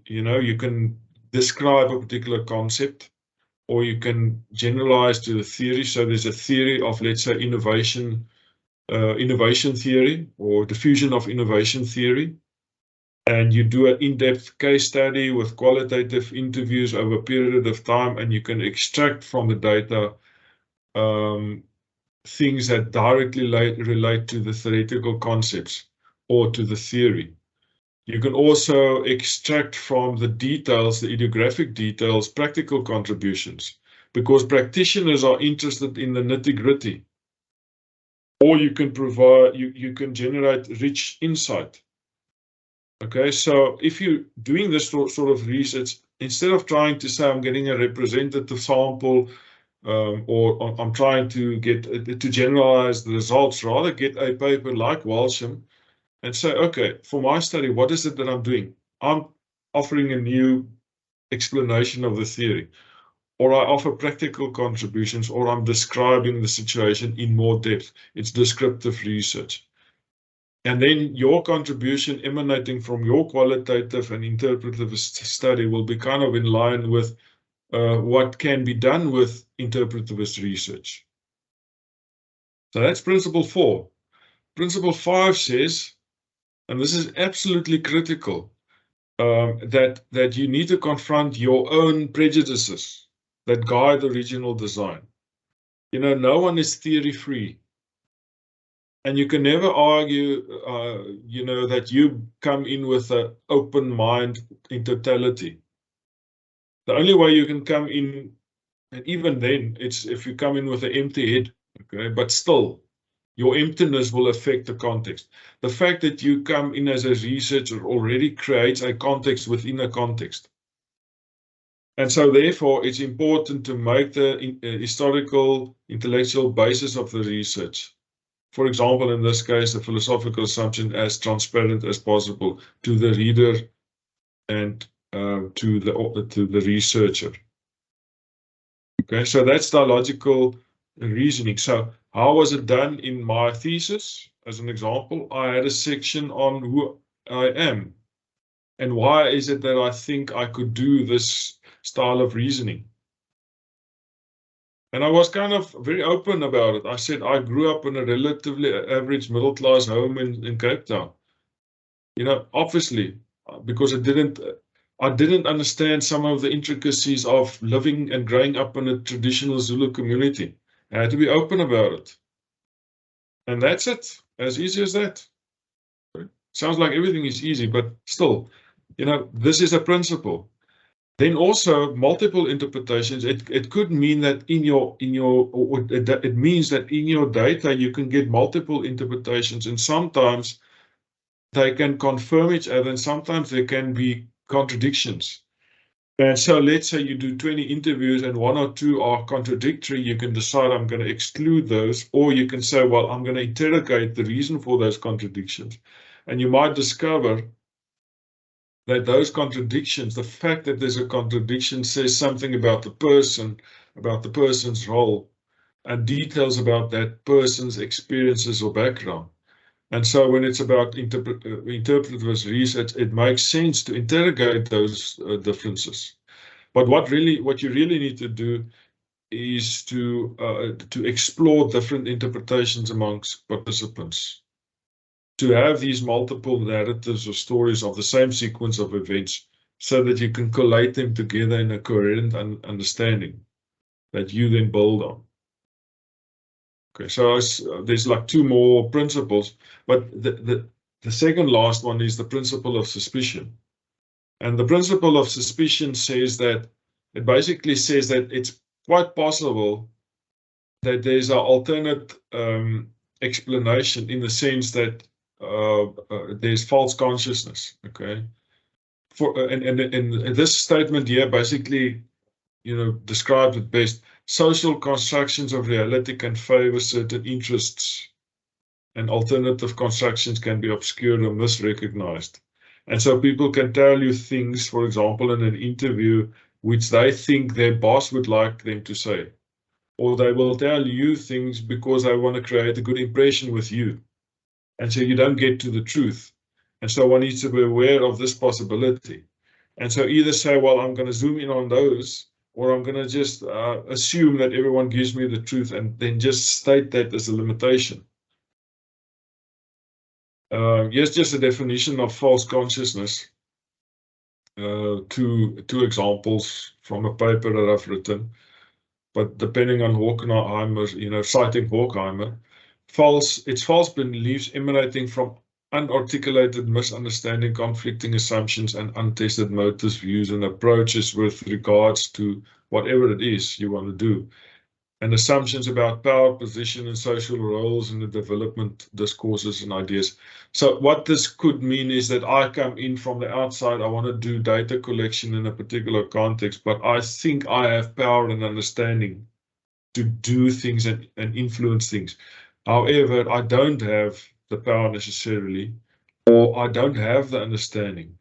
You can describe a particular concept, or you can generalize to the theory. So there's a theory of, let's say, innovation theory, or diffusion of innovation theory. And you do an in-depth case study with qualitative interviews over a period of time, and you can extract from the data things that directly relate to the theoretical concepts or to the theory. You can also extract from the details, the idiographic details, practical contributions, because practitioners are interested in the nitty-gritty. Or you can provide, you can generate rich insight. Okay, so if you're doing this sort of research, instead of trying to say I'm getting a representative sample, or I'm trying to generalize the results, rather get a paper like Walsham and say, okay, for my study, what is it that I'm doing? I'm offering a new explanation of the theory, or I offer practical contributions, or I'm describing the situation in more depth. It's descriptive research. And then your contribution emanating from your qualitative and interpretivist study will be kind of in line with what can be done with interpretivist research. So that's principle 4. Principle 5 says, and this is absolutely critical, that you need to confront your own prejudices that guide the regional design. No one is theory-free. And you can never argue, that you come in with an open mind in totality. The only way you can come in, and even then, it's if you come in with an empty head, okay? But still, your emptiness will affect the context. The fact that you come in as a researcher already creates a context within a context. And so therefore, it's important to make the historical, intellectual basis of the research. For example, in this case, the philosophical assumption as transparent as possible to the reader and to the researcher. Okay, so that's dialogical reasoning. So how was it done in my thesis? As an example, I had a section on who I am and why is it that I think I could do this style of reasoning. And I was kind of very open about it. I said I grew up in a relatively average middle-class home in Cape Town. Obviously, because I didn't understand some of the intricacies of living and growing up in a traditional Zulu community. I had to be open about it. And that's it, as easy as that. Sounds like everything is easy, but still, this is a principle. Then also multiple interpretations. It could mean that it means that in your data you can get multiple interpretations, and sometimes they can confirm each other, and sometimes there can be contradictions. And so let's say you do 20 interviews and 1 or 2 are contradictory. You can decide I'm going to exclude those, or you can say, well, I'm going to interrogate the reason for those contradictions. And you might discover that those contradictions, the fact that there's a contradiction, says something about the person, about the person's role, and details about that person's experiences or background. And so when it's about interpretivist research, it makes sense to interrogate those differences. But what you really need to do is to explore different interpretations amongst participants, to have these multiple narratives or stories of the same sequence of events so that you can collate them together in a coherent understanding that you then build on. Okay, so there's like 2 more principles, but the second last one is the principle of suspicion. And the principle of suspicion says that, it basically says that it's quite possible that there's an alternate explanation, in the sense that there's false consciousness. Okay, and this statement here basically, describes it best. Social constructions of reality can favor certain interests, and alternative constructions can be obscured or misrecognized. And so people can tell you things, for example, in an interview, which they think their boss would like them to say. Or they will tell you things because they want to create a good impression with you. And so you don't get to the truth. And so one needs to be aware of this possibility. And so either say, well, I'm going to zoom in on those, or I'm going to just assume that everyone gives me the truth and then just state that as a limitation. Here's just a definition of false consciousness. 2 examples from a paper that I've written. But depending on Horkheimer, citing Horkheimer, it's false beliefs emanating from unarticulated misunderstanding, conflicting assumptions, and untested motives, views, and approaches with regards to whatever it is you want to do, and assumptions about power, position, and social roles in the development discourses and ideas. So what this could mean is that I come in from the outside, I want to do data collection in a particular context, but I think I have power and understanding to do things and influence things. However, I don't have the power necessarily, or I don't have the understanding.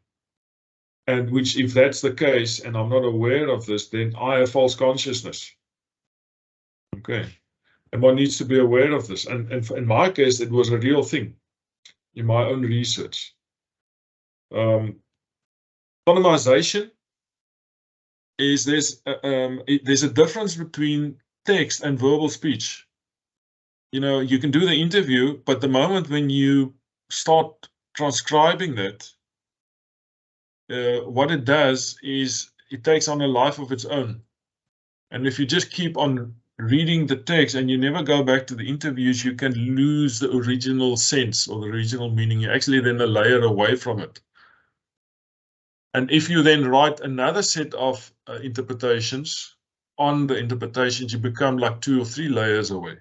And which, if that's the case, and I'm not aware of this, then I have false consciousness. Okay. And one needs to be aware of this. And in my case, it was a real thing in my own research. Anonymization is there's a difference between text and verbal speech. You can do the interview, but the moment when you start transcribing that, what it does is it takes on a life of its own. And if you just keep on reading the text and you never go back to the interviews, you can lose the original sense or the original meaning. You're actually then a layer away from it. And if you then write another set of interpretations on the interpretations, you become like 2 or 3 layers away.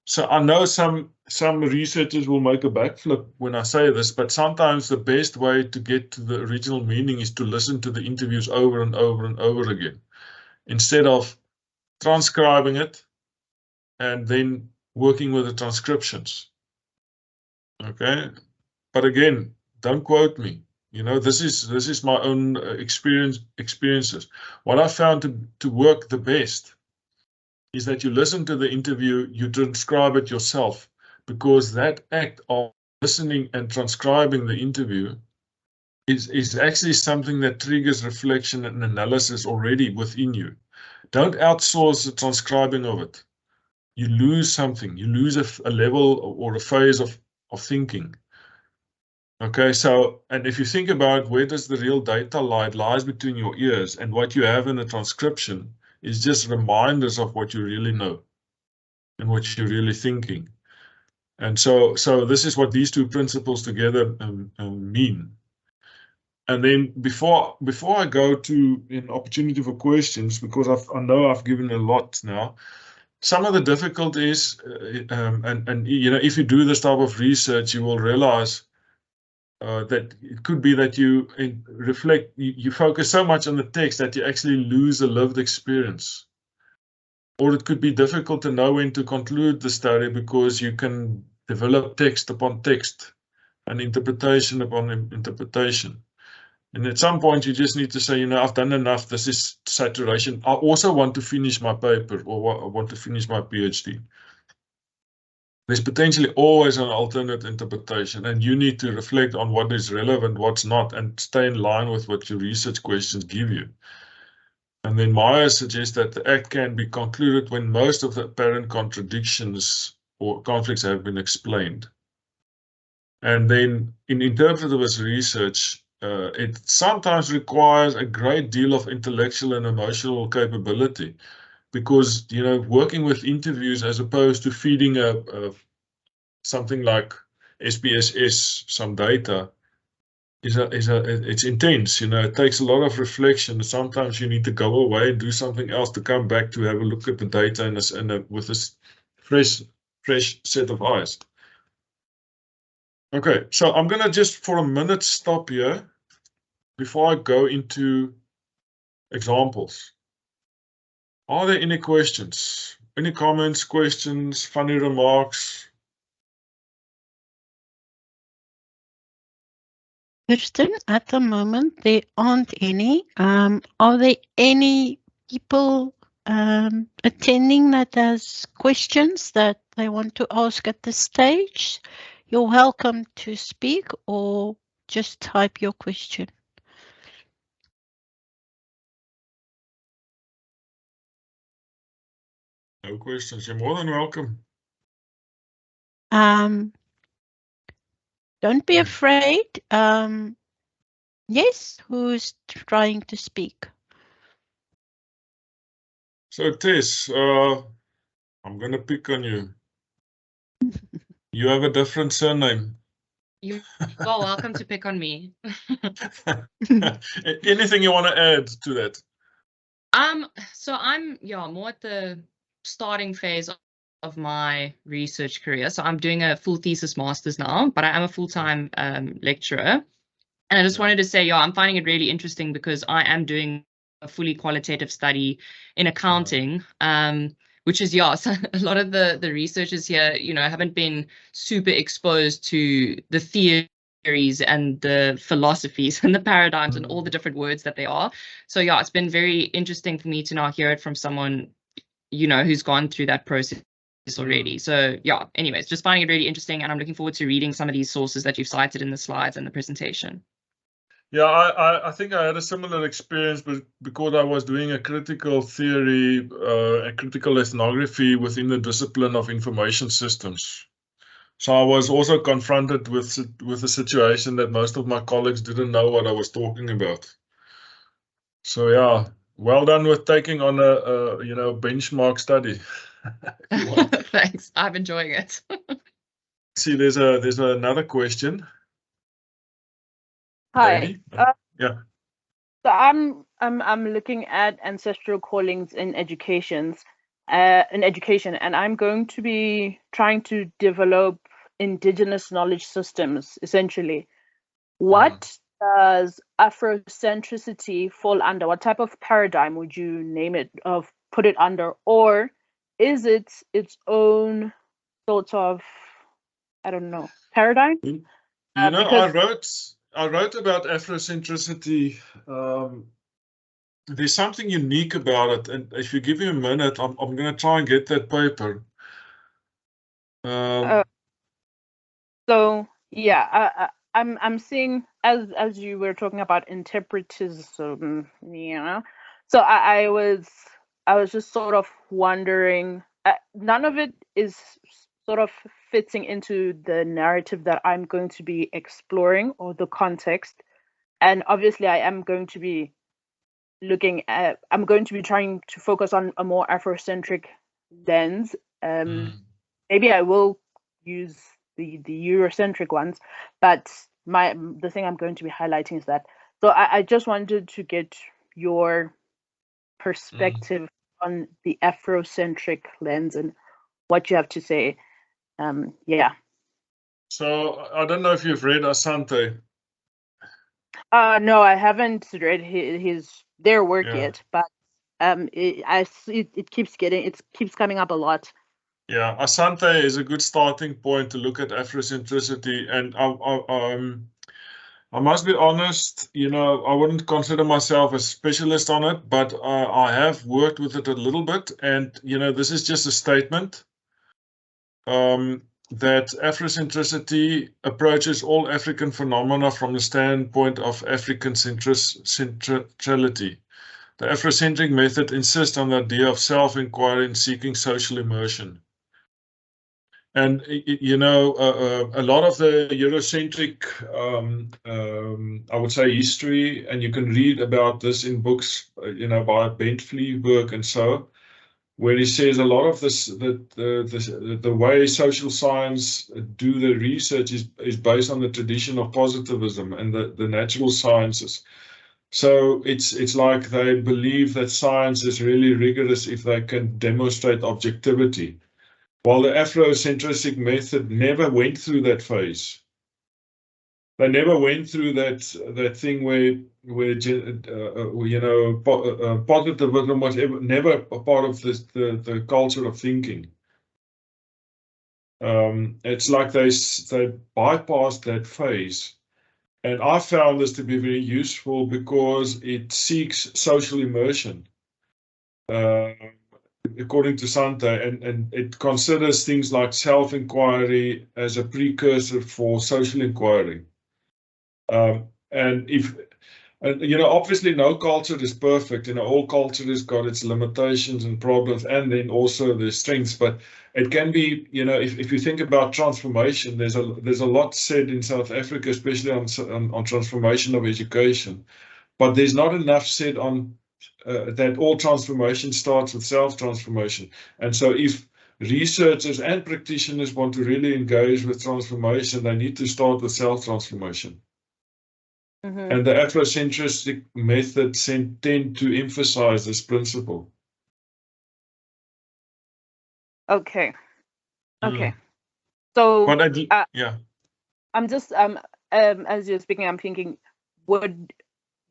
So I know some researchers will make a backflip when I say this, but sometimes the best way to get to the original meaning is to listen to the interviews over and over and over again, instead of transcribing it and then working with the transcriptions. Okay, but again, don't quote me. This is my own experiences. What I found to work the best is that you listen to the interview, you transcribe it yourself, because that act of listening and transcribing the interview is actually something that triggers reflection and analysis already within you. Don't outsource the transcribing of it. You lose something. You lose a level or a phase of thinking. Okay, so, and if you think about where does the real data lie, it lies between your ears, and what you have in a transcription is just reminders of what you really know and what you're really thinking. And so this is what these 2 principles together mean. And then before I go to an opportunity for questions, because I know I've given a lot now, some of the difficulties, and you know, if you do this type of research, you will realize that it could be that you you focus so much on the text that you actually lose a lived experience. Or it could be difficult to know when to conclude the study because you can develop text upon text and interpretation upon interpretation. And at some point, you just need to say, you know, I've done enough. This is saturation. I also want to finish my paper, or I want to finish my PhD. There's potentially always an alternate interpretation, and you need to reflect on what is relevant, what's not, and stay in line with what your research questions give you. And then Meyer suggests that the act can be concluded when most of the apparent contradictions or conflicts have been explained. And then in interpretivist research, it sometimes requires a great deal of intellectual and emotional capability, because, you know, working with interviews as opposed to feeding something like SPSS, some data, it's intense. You know, it takes a lot of reflection. Sometimes you need to go away and do something else to come back to have a look at the data with a fresh set of eyes. Okay, so I'm going to just for a minute stop here before I go into examples. Are there any questions? Any comments, questions, funny remarks? Kirsten, at the moment, there aren't any. Are there any people attending that has questions that they want to ask at this stage? You're welcome to speak or just type your question. No questions. You're more than welcome. Don't be afraid. Yes, who's trying to speak? So Tess, I'm going to pick on you. You have a different surname. You are welcome to pick on me. Anything you want to add to that? So I'm more at the starting phase of my research career. So I'm doing a full thesis master's now, but I am a full-time lecturer. And I just wanted to say, I'm finding it really interesting because I am doing a fully qualitative study in accounting, which is, so a lot of the researchers here, you know, haven't been super exposed to the theories and the philosophies and the paradigms and all the different words that they are. So it's been very interesting for me to now hear it from someone, you know, who's gone through that process already. So anyways, just finding it really interesting, and I'm looking forward to reading some of these sources that you've cited in the slides and the presentation. Yeah, I think I had a similar experience, but because I was doing a critical theory, a critical ethnography within the discipline of information systems. So I was also confronted with a situation that most of my colleagues didn't know what I was talking about. So well done with taking on a you know, benchmark study. Thanks, I'm enjoying it. See, there's another question. Hi. Yeah. So I'm looking at ancestral callings in education, and I'm going to be trying to develop indigenous knowledge systems, essentially. What does Afrocentricity fall under? What type of paradigm would you name it, of put it under? Or is it its own sort of, I don't know, paradigm? You know, Because I wrote about Afrocentricity. There's something unique about it, and if you give me a minute, I'm going to try and get that paper. So I'm seeing, as you were talking about interpretism, you know. So I was just sort of wondering. None of it is sort of fitting into the narrative that I'm going to be exploring, or the context. And obviously, I am going to be looking at. I'm going to be trying to focus on a more Afrocentric lens. Maybe I will use the Eurocentric ones, but the thing I'm going to be highlighting is that So I just wanted to get your perspective on the Afrocentric lens and what you have to say. Yeah. So I don't know if you've read Asante. No, I haven't read their work Yeah. yet, but it keeps coming up a lot. Yeah, Asante is a good starting point to look at Afrocentricity, and I must be honest, you know, I wouldn't consider myself a specialist on it, but I have worked with it a little bit, and you know, this is just a statement that Afrocentricity approaches all African phenomena from the standpoint of African centrality. The Afrocentric method insists on the idea of self-inquiry and seeking social immersion. And, you know, a lot of the Eurocentric, I would say, history, and you can read about this in books, you know, by Bentley work and so, where he says a lot of this, the way social science do the research is based on the tradition of positivism and the natural sciences. So it's like they believe that science is really rigorous if they can demonstrate objectivity. While the Afrocentric method never went through that phase. They never went through that thing where you know, positivism was never a part of the culture of thinking. It's like they bypassed that phase. And I found this to be very useful because it seeks social immersion. According to Sante, and it considers things like self-inquiry as a precursor for social inquiry. And you know, obviously no culture is perfect. You know, all culture has got its limitations and problems, and then also the strengths. But it can be, you know, if you think about transformation, there's a lot said in South Africa, especially on transformation of education. But there's not enough said on that all transformation starts with self-transformation. And so if researchers and practitioners want to really engage with transformation, they need to start with self-transformation. Mm-hmm. And the Afrocentric methods tend to emphasize this principle. Okay. So, but yeah. I'm just as you're speaking, I'm thinking, would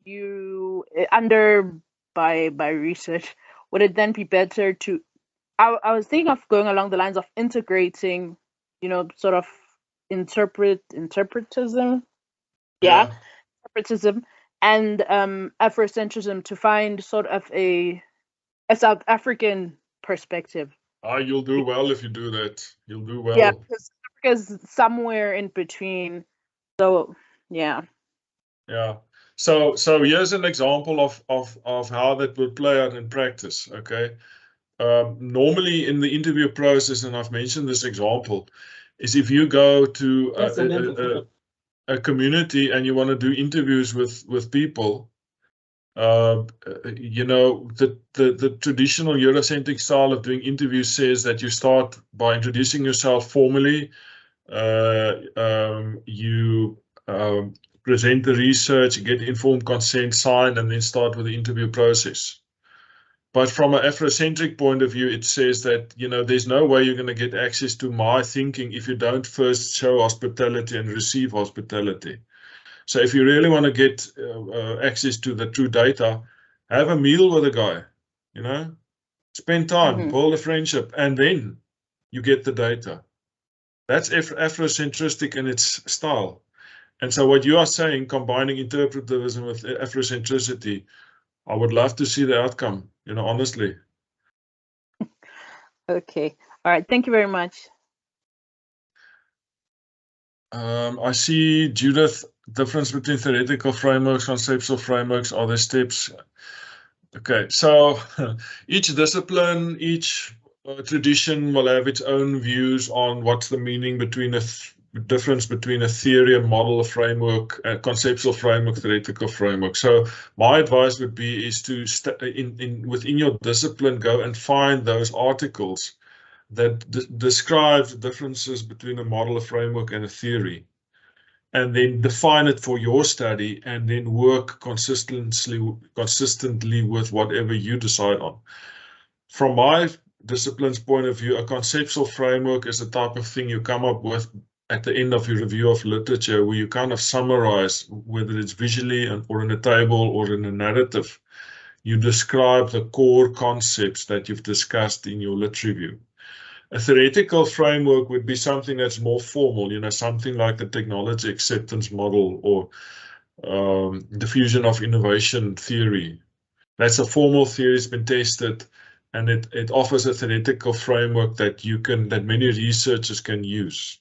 you by research, would it then be better to? I was thinking of going along the lines of integrating, you know, sort of interpretism, interpretism and Afrocentrism to find sort of a South African perspective. You'll do well if you do that. You'll do well. Yeah, because Africa's somewhere in between. So yeah. Yeah. So here's an example of how that would play out in practice. Okay. Normally in the interview process, and I've mentioned this example, is if you go to a community and you want to do interviews with people, you know, the traditional Eurocentric style of doing interviews says that you start by introducing yourself formally. You present the research, get informed consent signed, and then start with the interview process. But from an Afrocentric point of view, it says that, you know, there's no way you're going to get access to my thinking if you don't first show hospitality and receive hospitality. So if you really want to get access to the true data, have a meal with a guy, you know, spend time, build a friendship, and then you get the data. That's Afrocentric in its style. And so what you are saying, combining interpretivism with Afrocentricity, I would love to see the outcome, you know, honestly. Okay. All right. Thank you very much. I see, Judith, difference between theoretical frameworks, conceptual frameworks, are there steps? Okay, so each discipline, each tradition will have its own views on what's the meaning between difference between a theory, a model, a framework, a conceptual framework, theoretical framework. So my advice would be is to within your discipline, go and find those articles that describe the differences between a model, a framework, and a theory. and then define it for your study, and then work consistently with whatever you decide on. From my discipline's point of view, a conceptual framework is the type of thing you come up with at the end of your review of literature, where you kind of summarize, whether it's visually or in a table or in a narrative, you describe the core concepts that you've discussed in your lit review. A theoretical framework would be something that's more formal, something like the technology acceptance model or diffusion of innovation theory. That's a formal theory, it's been tested, and it offers a theoretical framework that many researchers can use.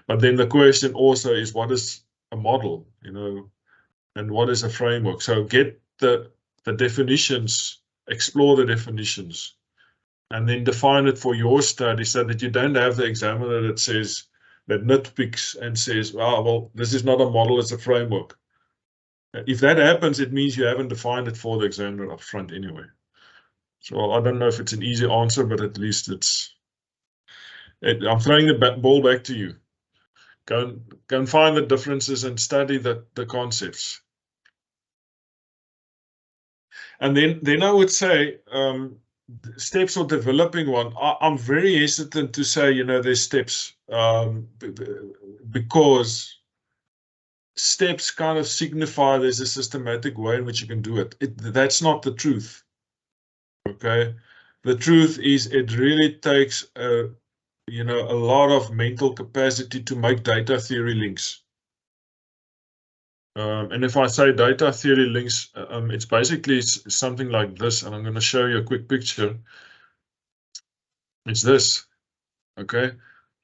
But then the question also is, what is a model, and what is a framework? So get the definitions, explore the definitions, and then define it for your study so that you don't have the examiner that nitpicks and says, well, this is not a model, it's a framework. If that happens, it means you haven't defined it for the examiner up front anyway. So I don't know if it's an easy answer, but at least I'm throwing the ball back to you. Go and find the differences and study the concepts. And then I would say, steps of developing one. I'm very hesitant to say, there's steps, because steps kind of signify there's a systematic way in which you can do it. That's not the truth. Okay, the truth is it really takes a lot of mental capacity to make data theory links. And if I say data theory links, it's basically something like this, and I'm going to show you a quick picture. It's this. Okay,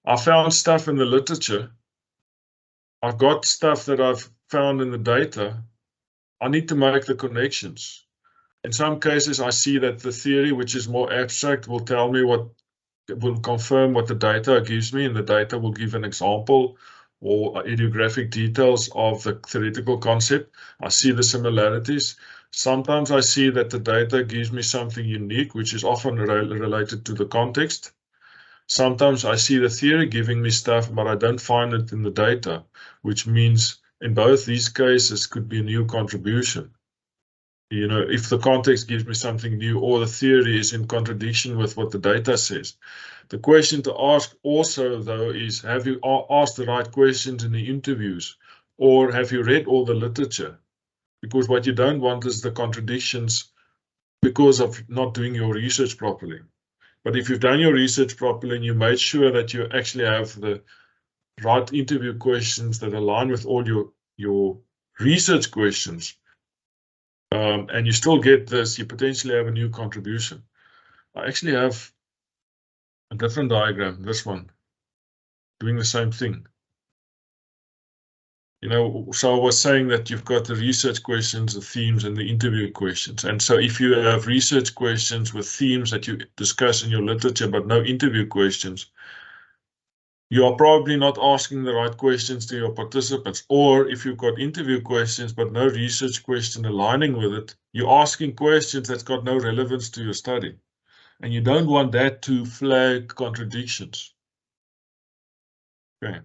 I found stuff in the literature. I've got stuff that I've found in the data. I need to make the connections. In some cases, I see that the theory, which is more abstract, will tell me will confirm what the data gives me, and the data will give an example or idiographic details of the theoretical concept. I see the similarities. Sometimes I see that the data gives me something unique, which is often related to the context. Sometimes I see the theory giving me stuff, but I don't find it in the data, which means in both these cases could be a new contribution. If the context gives me something new or the theory is in contradiction with what the data says. The question to ask also, though, is, have you asked the right questions in the interviews, or have you read all the literature? Because what you don't want is the contradictions because of not doing your research properly. But if you've done your research properly and you made sure that you actually have the right interview questions that align with all your research questions, and you still get this, you potentially have a new contribution. I actually have a different diagram, this one, doing the same thing. So I was saying that you've got the research questions, the themes, and the interview questions. And so if you have research questions with themes that you discuss in your literature, but no interview questions, you are probably not asking the right questions to your participants. Or if you've got interview questions, but no research question aligning with it, you're asking questions that's got no relevance to your study. And you don't want that to flag contradictions. Okay.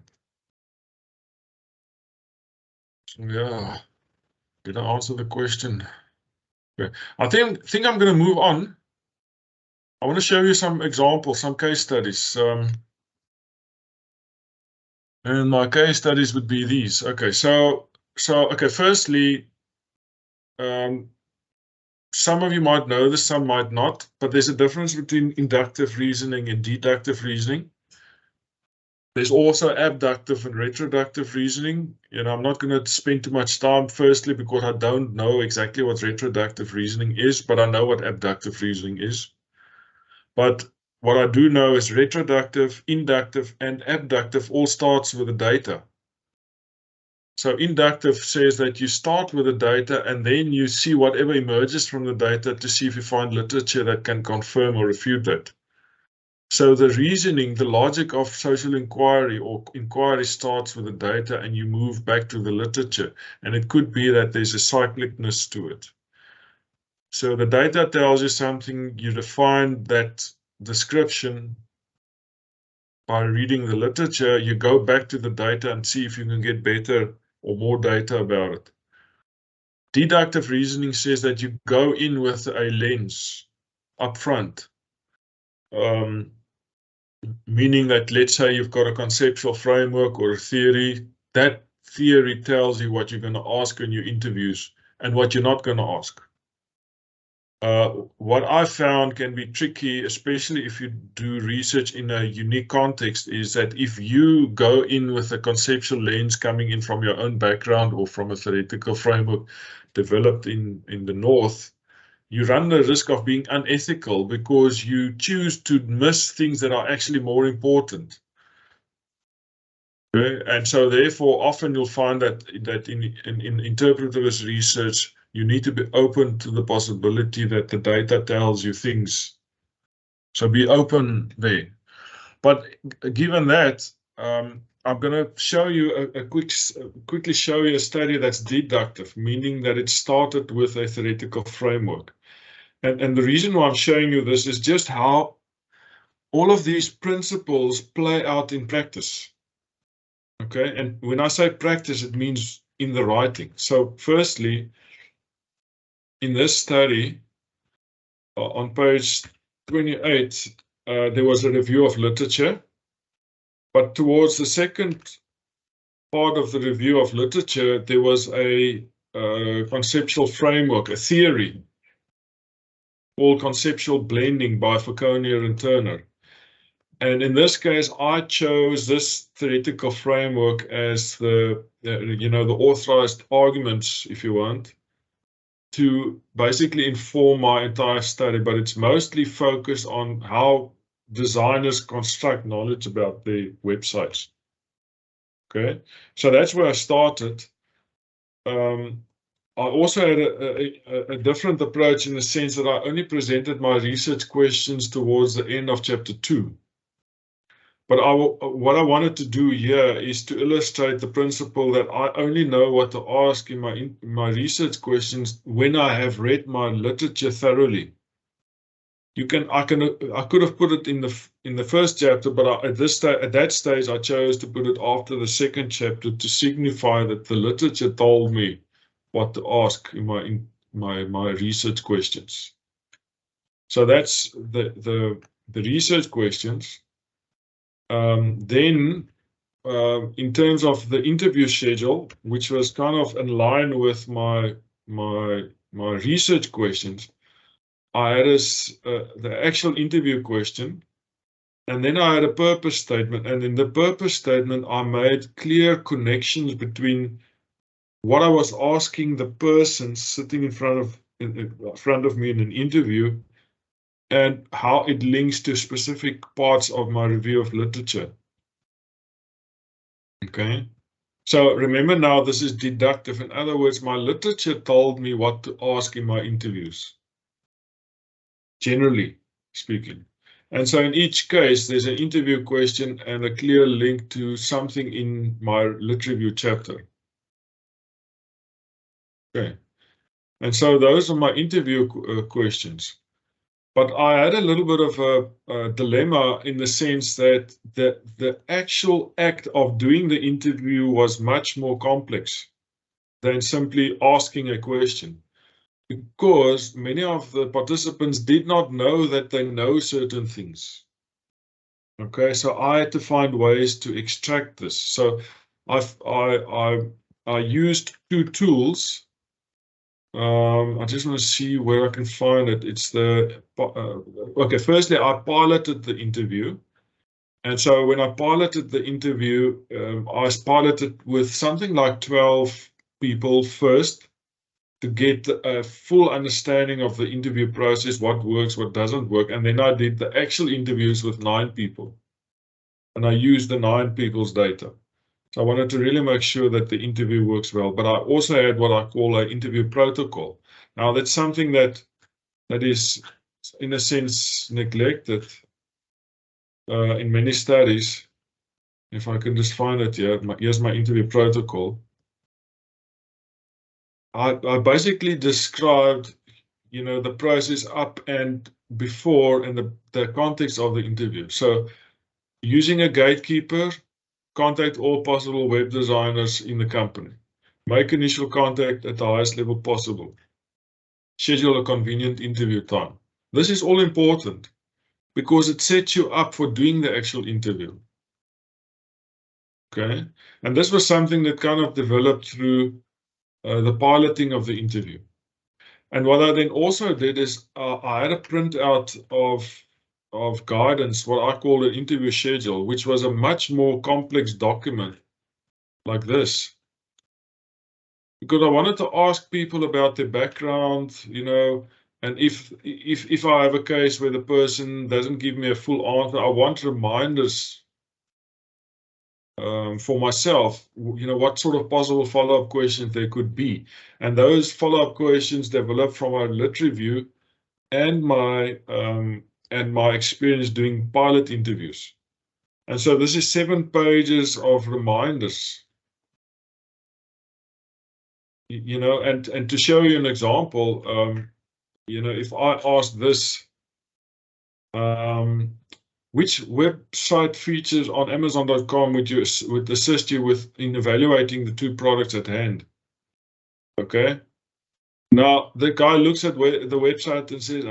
So yeah, did I answer the question? Okay. I think I'm going to move on. I want to show you some examples, some case studies. And my case studies would be these. Okay, so okay, firstly, some of you might know this, some might not, but there's a difference between inductive reasoning and deductive reasoning. There's also abductive and retroductive reasoning. I'm not going to spend too much time, firstly, because I don't know exactly what retroductive reasoning is, but I know what abductive reasoning is. But what I do know is retroductive, inductive, and abductive all starts with the data. So inductive says that you start with the data and then you see whatever emerges from the data to see if you find literature that can confirm or refute that. So the reasoning, the logic of social inquiry or inquiry starts with the data and you move back to the literature. And it could be that there's a cyclicness to it. So the data tells you something, you define that description, by reading the literature, you go back to the data and see if you can get better or more data about it. Deductive reasoning says that you go in with a lens up front, meaning that, let's say you've got a conceptual framework or a theory. That theory tells you what you're going to ask in your interviews and what you're not going to ask. What I found can be tricky, especially if you do research in a unique context, is that if you go in with a conceptual lens coming in from your own background or from a theoretical framework developed in the North, you run the risk of being unethical because you choose to miss things that are actually more important. Okay? And so therefore, often you'll find that in interpretivist research, you need to be open to the possibility that the data tells you things. So be open there. But given that, I'm going to show you quickly show you a study that's deductive, meaning that it started with a theoretical framework. And the reason why I'm showing you this is just how all of these principles play out in practice. Okay, and when I say practice, it means in the writing. So firstly, in this study, on page 28, there was a review of literature. But towards the second part of the review of literature, there was a conceptual framework, a theory, called conceptual blending by Falconer and Turner. And in this case, I chose this theoretical framework as the authorized arguments, if you want, to basically inform my entire study, but it's mostly focused on how designers construct knowledge about their websites. Okay, so that's where I started. I also had a different approach in the sense that I only presented my research questions towards the end of chapter 2. But what I wanted to do here is to illustrate the principle that I only know what to ask in my research questions when I have read my literature thoroughly. I could have put it in the first chapter, but at that stage I chose to put it after the second chapter to signify that the literature told me what to ask in my research questions. So that's the research questions. Then, in terms of the interview schedule, which was kind of in line with my research questions, I had the actual interview question, and then I had a purpose statement. And in the purpose statement, I made clear connections between what I was asking the person sitting in front of me in an interview and how it links to specific parts of my review of literature. Okay, so remember now this is deductive. In other words, my literature told me what to ask in my interviews, generally speaking. And so in each case, there's an interview question and a clear link to something in my lit review chapter. Okay, and so those are my interview questions. But I had a little bit of a dilemma in the sense that the actual act of doing the interview was much more complex than simply asking a question, because many of the participants did not know that they know certain things. Okay, so I had to find ways to extract this. So I used two tools. I just want to see where I can find it. It's okay, firstly, I piloted the interview. And so when I piloted the interview, I piloted with something like 12 people first to get a full understanding of the interview process, what works, what doesn't work. And then I did the actual interviews with 9 people. And I used the 9 people's data. So I wanted to really make sure that the interview works well, but I also had what I call an interview protocol. Now that's something that is, in a sense, neglected in many studies. If I can just find it here, here's my interview protocol. I basically described, the process up and before and the context of the interview. So Using a gatekeeper, contact all possible web designers in the company. Make initial contact at the highest level possible. Schedule a convenient interview time. This is all important because it sets you up for doing the actual interview. Okay, and this was something that kind of developed through the piloting of the interview. And what I then also did is I had a printout of guidance, what I call an interview schedule, which was a much more complex document like this. Because I wanted to ask people about their background, you know, and if I have a case where the person doesn't give me a full answer, I want reminders for myself, you know, what sort of possible follow-up questions there could be. And those follow-up questions developed from our lit review and my experience doing pilot interviews. And so this is 7 pages of reminders. You know, and to show you an example, you know, if I ask this, which website features on Amazon.com would assist you in evaluating the 2 products at hand? Okay. Now the guy looks at the website and says,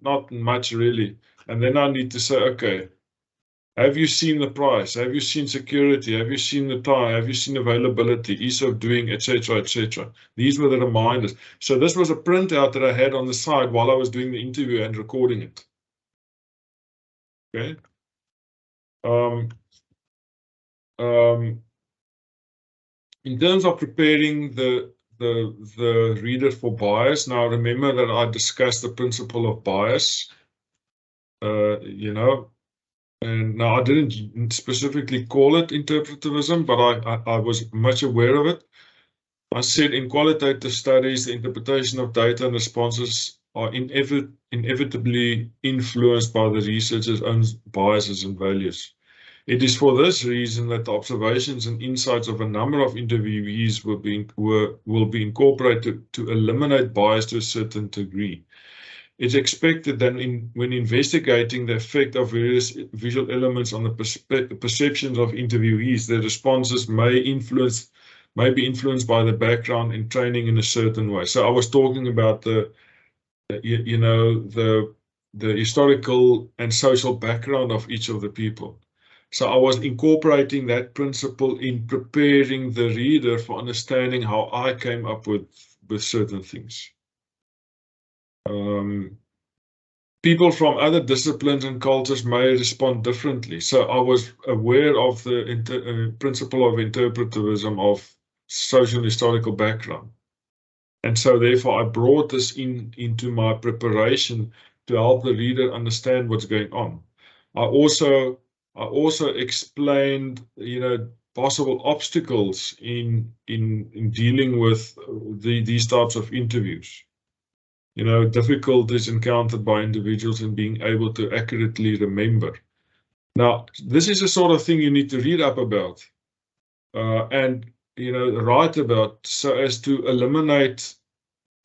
not much really. And then I need to say, okay, have you seen the price? Have you seen security? Have you seen the time? Have you seen availability, ease of doing, etc., etc.? These were the reminders. So this was a printout that I had on the side while I was doing the interview and recording it. Okay. In terms of preparing the reader for bias, now remember that I discussed the principle of bias. You know. And now I didn't specifically call it interpretivism, but I was much aware of it. I said in qualitative studies, the interpretation of data and responses are inevitably influenced by the researcher's own biases and values. It is for this reason that the observations and insights of a number of interviewees will be incorporated to eliminate bias to a certain degree. It's expected that when investigating the effect of various visual elements on the perceptions of interviewees, their responses may be influenced by the background and training in a certain way. So I was talking about the historical and social background of each of the people. So I was incorporating that principle in preparing the reader for understanding how I came up with certain things. People from other disciplines and cultures may respond differently. So I was aware of the principle of interpretivism of social historical background. And so therefore I brought this into my preparation to help the reader understand what's going on. I also explained, you know, possible obstacles in dealing with these types of interviews. You know, difficulties encountered by individuals in being able to accurately remember. Now, this is the sort of thing you need to read up about and, you know, write about, so as to eliminate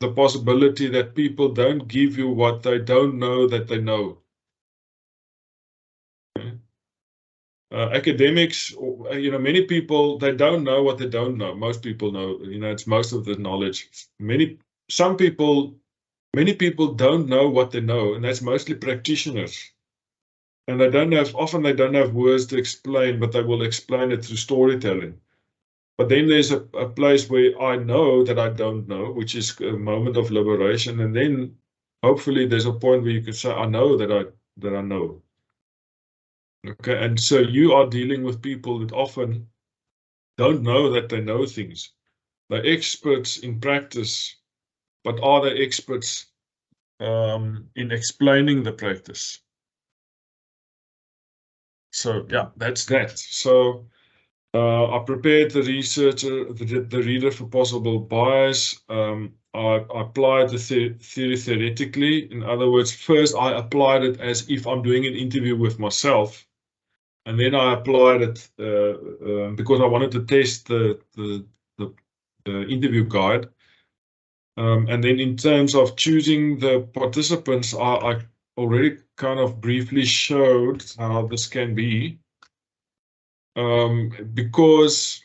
the possibility that people don't give you what they don't know that they know. Okay. Academics, you know, many people, they don't know what they don't know. Most people know, you know, it's most of the knowledge. Many people don't know what they know, and that's mostly practitioners. And often they don't have words to explain, but they will explain it through storytelling. But then there's a place where I know that I don't know, which is a moment of liberation. And then hopefully there's a point where you can say, I know that I know. Okay, and so you are dealing with people that often don't know that they know things. They're experts in practice, but are they experts in explaining the practice? So yeah, that's that. So I prepared the reader for possible bias. I applied the theory theoretically. In other words, first I applied it as if I'm doing an interview with myself, and then I applied it because I wanted to test the interview guide. And then in terms of choosing the participants, I already kind of briefly showed how this can be. because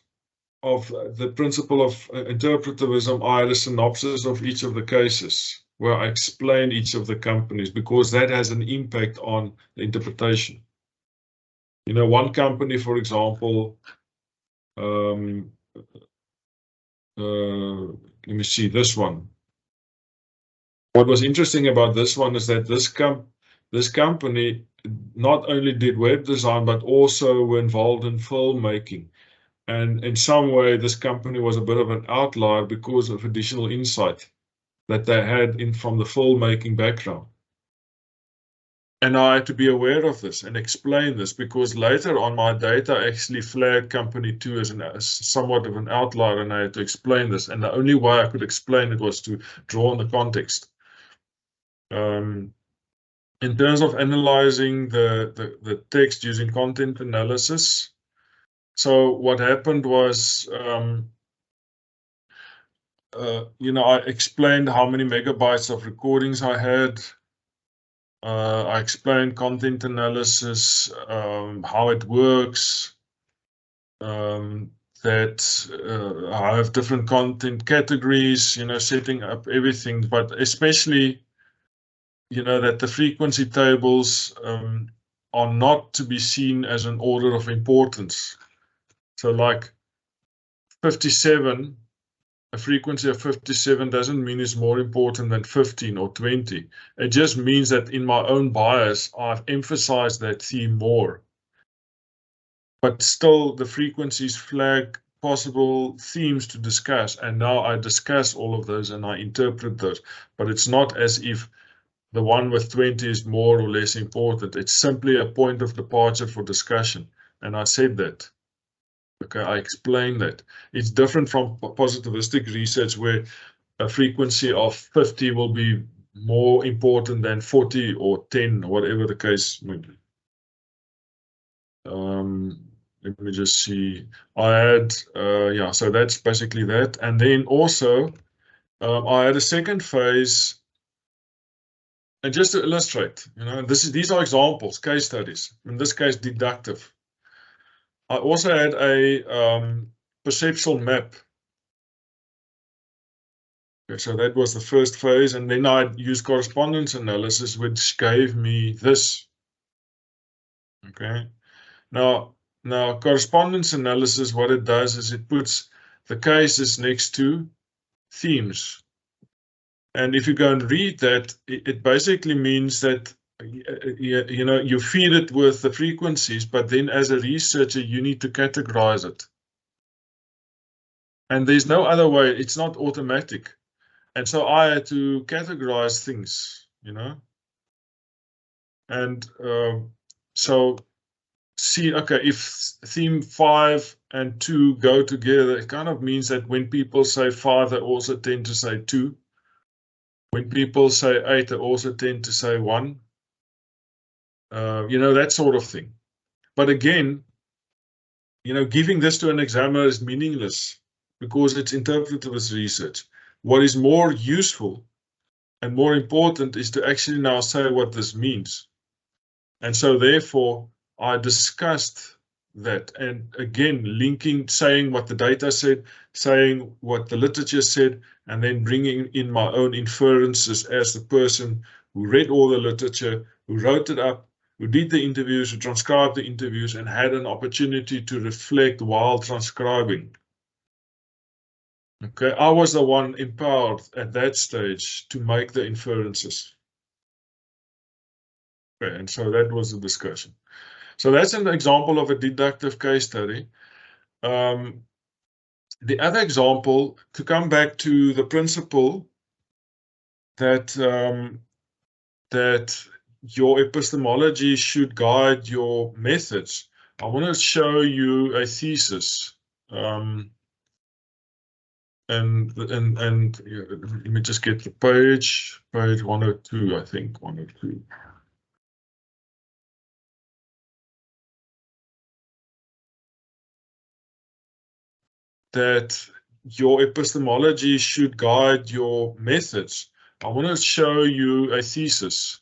of the principle of interpretivism, I had a synopsis of each of the cases where I explain each of the companies, because that has an impact on the interpretation. You know, one company, for example, let me see this one. What was interesting about this one is that this company not only did web design, but also were involved in filmmaking. And in some way, this company was a bit of an outlier because of additional insight that they had from the filmmaking background. And I had to be aware of this and explain this, because later on my data actually flagged company 2 as somewhat of an outlier, and I had to explain this. And the only way I could explain it was to draw on the context. In terms of analyzing the text using content analysis, so what happened was, you know, I explained how many megabytes of recordings I had. I explained content analysis, how it works, that I have different content categories, you know, setting up everything, but especially, you know, that the frequency tables are not to be seen as an order of importance. So like 57, a frequency of 57 doesn't mean it's more important than 15 or 20. It just means that in my own bias, I've emphasized that theme more. But still, the frequencies flag possible themes to discuss. And now I discuss all of those and I interpret those. But it's not as if the one with 20 is more or less important. It's simply a point of departure for discussion. And I said that. Okay, I explained that. It's different from positivistic research, where a frequency of 50 will be more important than 40 or 10, or whatever the case may be. Let me just see. I had, yeah, so that's basically that. And then also, I had a second phase. And just to illustrate, you know, these are examples, case studies. In this case, deductive. I also had a perceptual map. Okay, so that was the first phase, and then I used correspondence analysis, which gave me this. Okay, now correspondence analysis, what it does is it puts the cases next to themes. And if you go and read that, it basically means that, you know, you feed it with the frequencies, but then as a researcher, you need to categorize it. And there's no other way. It's not automatic. And so I had to categorize things, you know. And so see, okay, if theme 5 and 2 go together, it kind of means that when people say 5, they also tend to say 2. When people say 8, they also tend to say 1. You know, that sort of thing. But again, you know, giving this to an examiner is meaningless because it's interpretivist research. What is more useful and more important is to actually now say what this means. And so therefore, I discussed that. And again, linking, saying what the data said, saying what the literature said, and then bringing in my own inferences as the person who read all the literature, who wrote it up, who did the interviews, who transcribed the interviews, and had an opportunity to reflect while transcribing. Okay, I was the one empowered at that stage to make the inferences. Okay, and so that was the discussion. So that's an example of a deductive case study. The other example, to come back to the principle that that your epistemology should guide your methods, I want to show you a thesis. And let me just get the page 102, I think, 102. That your epistemology should guide your methods. I want to show you a thesis.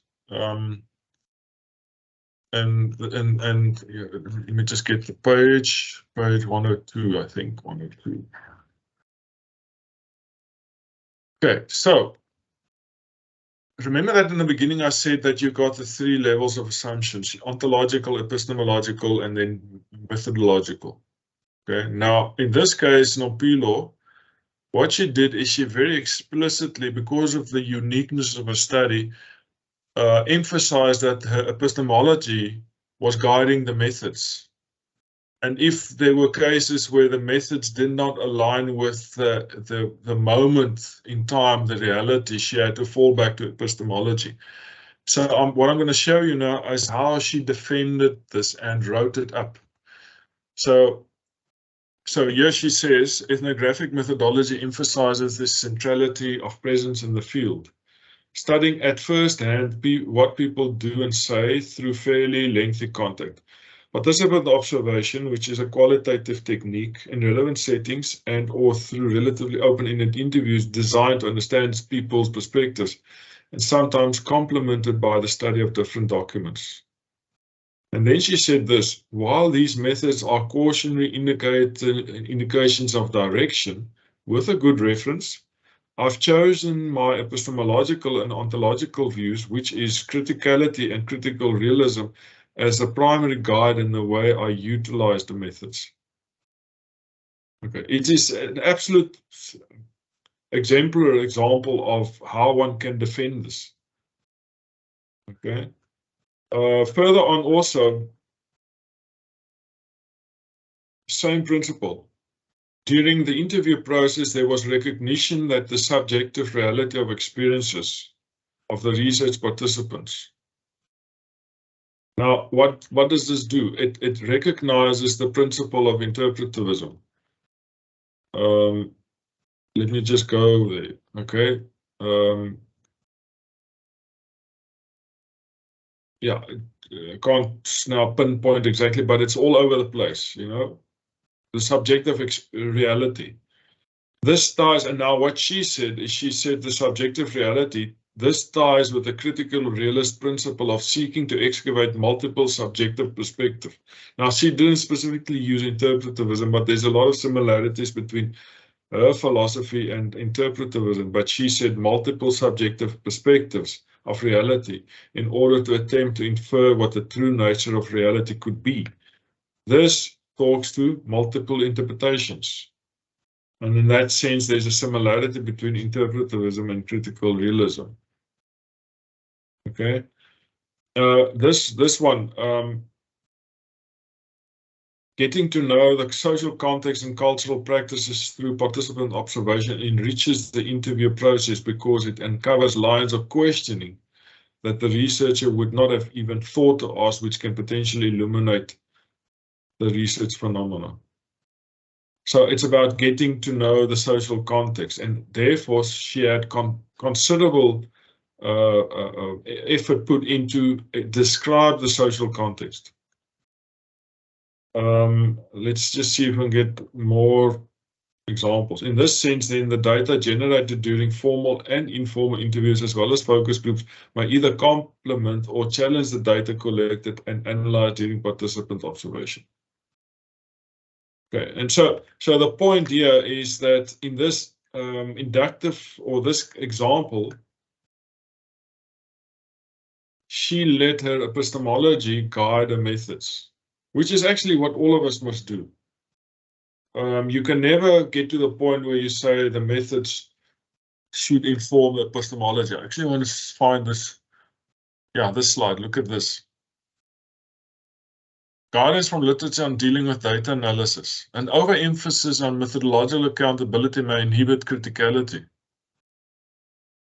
And yeah, let me just get the page 102, I think, 102. Okay, so remember that in the beginning I said that you got the 3 levels of assumptions: ontological, epistemological, and then methodological. Okay, now in this case, Nompilo, what she did is she very explicitly, because of the uniqueness of her study, emphasized that her epistemology was guiding the methods. And if there were cases where the methods did not align with the moment in time, the reality, she had to fall back to epistemology. So what I'm going to show you now is how she defended this and wrote it up. So here she says, ethnographic methodology emphasizes the centrality of presence in the field, studying at first hand what people do and say through fairly lengthy contact. Participant observation, which is a qualitative technique in relevant settings and or through relatively open-ended interviews designed to understand people's perspectives, and sometimes complemented by the study of different documents. And then she said this: while these methods are cautionary indications of direction with a good reference, I've chosen my epistemological and ontological views, which is criticality and critical realism, as a primary guide in the way I utilize the methods. Okay, it is an absolute exemplary example of how one can defend this. Okay. Further on also, same principle. During the interview process, there was recognition that the subjective reality of experiences of the research participants. Now, what does this do? It recognizes the principle of interpretivism. Let me just go there, okay? Yeah, I can't now pinpoint exactly, but it's all over the place, you know? The subjective reality. This ties, and now what she said is she said the subjective reality, this ties with the critical realist principle of seeking to excavate multiple subjective perspectives. Now, she didn't specifically use interpretivism, but there's a lot of similarities between her philosophy and interpretivism, but she said multiple subjective perspectives of reality in order to attempt to infer what the true nature of reality could be. This talks to multiple interpretations. And in that sense, there's a similarity between interpretivism and critical realism. Okay. This one, getting to know the social context and cultural practices through participant observation enriches the interview process because it uncovers lines of questioning that the researcher would not have even thought to ask, which can potentially illuminate the research phenomena. So it's about getting to know the social context, and therefore she had considerable effort put into describe the social context. Let's just see if we can get more examples. In this sense, then, the data generated during formal and informal interviews as well as focus groups may either complement or challenge the data collected and analyzed during participant observation. Okay, and so the point here is that in this inductive or this example, she let her epistemology guide her methods, which is actually what all of us must do. You can never get to the point where you say the methods should inform the epistemology. I actually want to find this. Yeah, this slide. Look at this. Guidance from literature on dealing with data analysis. An overemphasis on methodological accountability may inhibit criticality.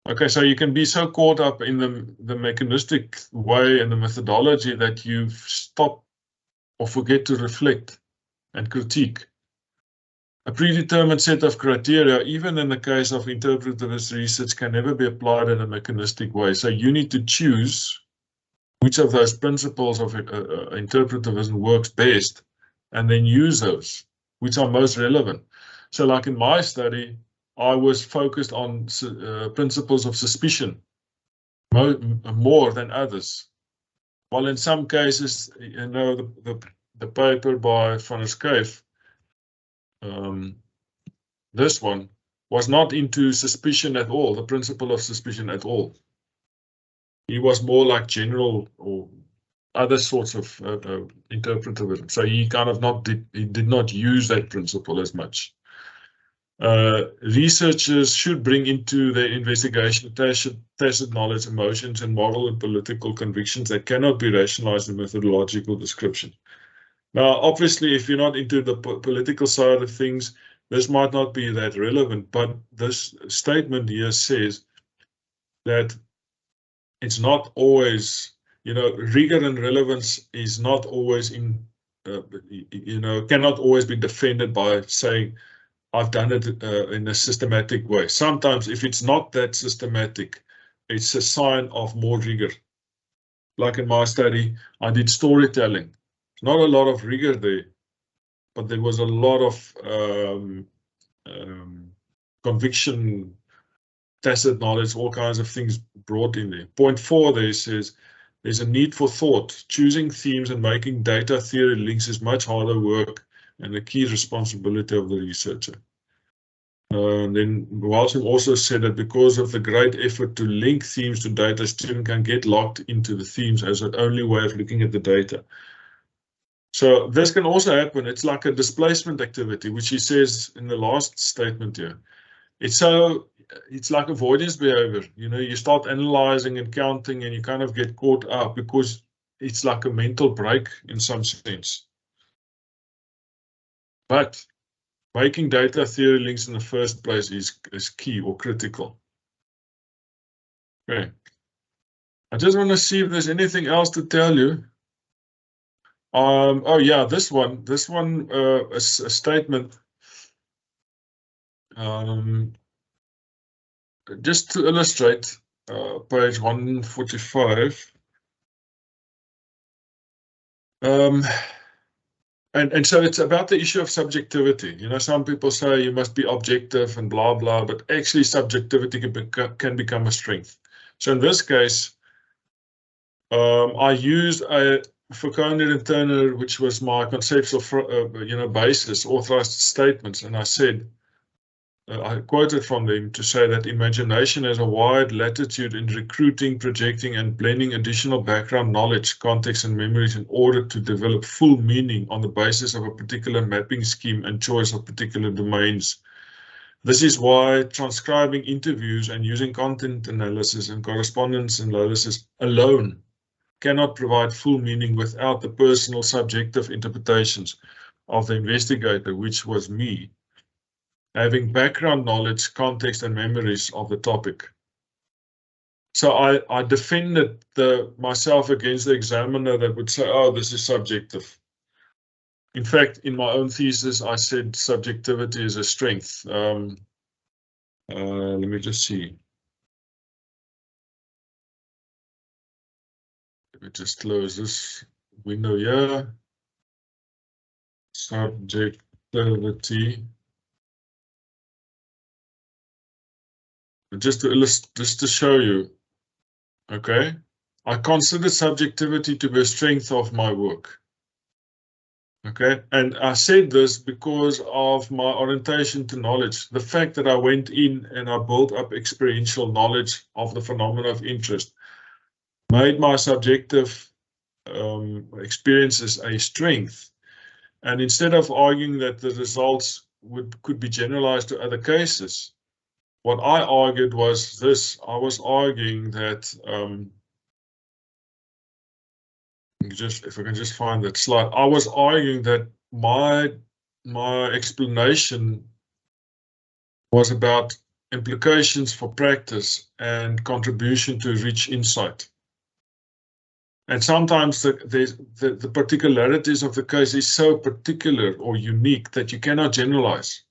Okay, so you can be so caught up in the mechanistic way and the methodology that you stop or forget to reflect and critique. A predetermined set of criteria, even in the case of interpretivist research, can never be applied in a mechanistic way. So you need to choose which of those principles of interpretivism works best, and then use those which are most relevant. So like in my study, I was focused on principles of suspicion more than others. While in some cases, you know, the paper by Van der Schuyf, this one, was not into suspicion at all, the principle of suspicion at all. He was more like general or other sorts of interpretivism. So he kind of did not use that principle as much. Researchers should bring into their investigation tacit knowledge, emotions, and moral and political convictions that cannot be rationalized in methodological description. Now, obviously, if you're not into the political side of things, this might not be that relevant, but this statement here says that it's not always, you know, rigor and relevance is not always you know, cannot always be defended by saying, I've done it in a systematic way. Sometimes if it's not that systematic, it's a sign of more rigor. Like in my study, I did storytelling. Not a lot of rigor there, but there was a lot of conviction, tacit knowledge, all kinds of things brought in there. Point 4 there says, there's a need for thought. Choosing themes and making data theory links is much harder work and a key responsibility of the researcher. Then Walsham also said that because of the great effort to link themes to data, students can get locked into the themes as an only way of looking at the data. So this can also happen. It's like a displacement activity, which he says in the last statement here. It's like avoidance behavior. You know, you start analyzing and counting and you kind of get caught up because it's like a mental break in some sense. But making data theory links in the first place is key or critical. Okay. I just want to see if there's anything else to tell you. Oh yeah, this one is a statement. Just to illustrate, page 145. And so it's about the issue of subjectivity. You know, some people say you must be objective and blah, blah, but actually subjectivity can become a strength. So in this case, I used a Foucault and Turner, which was my conceptual, you know, basis, authorized statements, and I said, I quoted from them to say that imagination has a wide latitude in recruiting, projecting, and blending additional background knowledge, context, and memories in order to develop full meaning on the basis of a particular mapping scheme and choice of particular domains. This is why transcribing interviews and using content analysis and correspondence analysis alone cannot provide full meaning without the personal subjective interpretations of the investigator, which was me, having background knowledge, context, and memories of the topic. So I defended myself against the examiner that would say, oh, this is subjective. In fact, in my own thesis, I said subjectivity is a strength. Let me just see. Let me just close this window here. Subjectivity. Just to show you, okay, I consider subjectivity to be a strength of my work. Okay, and I said this because of my orientation to knowledge. The fact that I went in and I built up experiential knowledge of the phenomena of interest made my subjective experiences a strength. And instead of arguing that the results could be generalized to other cases, what I argued was this. I was arguing that, if I can just find that slide, I was arguing that my explanation was about implications for practice and contribution to rich insight. And sometimes the particularities of the case is so particular or unique that you cannot generalize.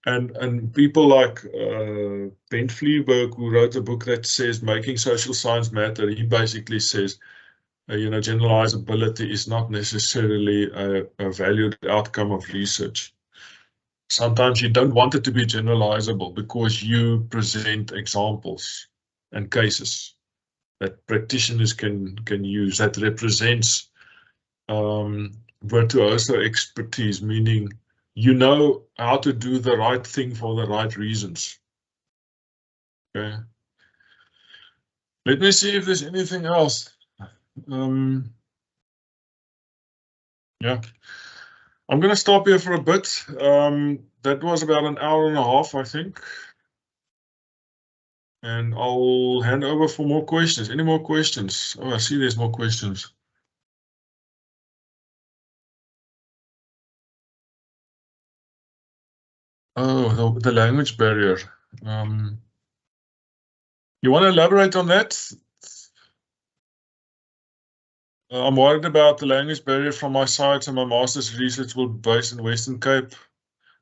And people like Ben Fleerberg, who wrote a book that says Making Social Science Matter, he basically says, you know, generalizability is not necessarily a valued outcome of research. Sometimes you don't want it to be generalizable because you present examples and cases practitioners can use that represents virtuoso expertise, meaning you know how to do the right thing for the right reasons. Okay. Let me see if there's anything else. Yeah, I'm going to stop here for a bit. That was about an hour and a half, I think. And I'll hand over for more questions. Any more questions? Oh, I see there's more questions. Oh, the language barrier. You want to elaborate on that? I'm worried about the language barrier from my side, so my master's research will be based in Western Cape,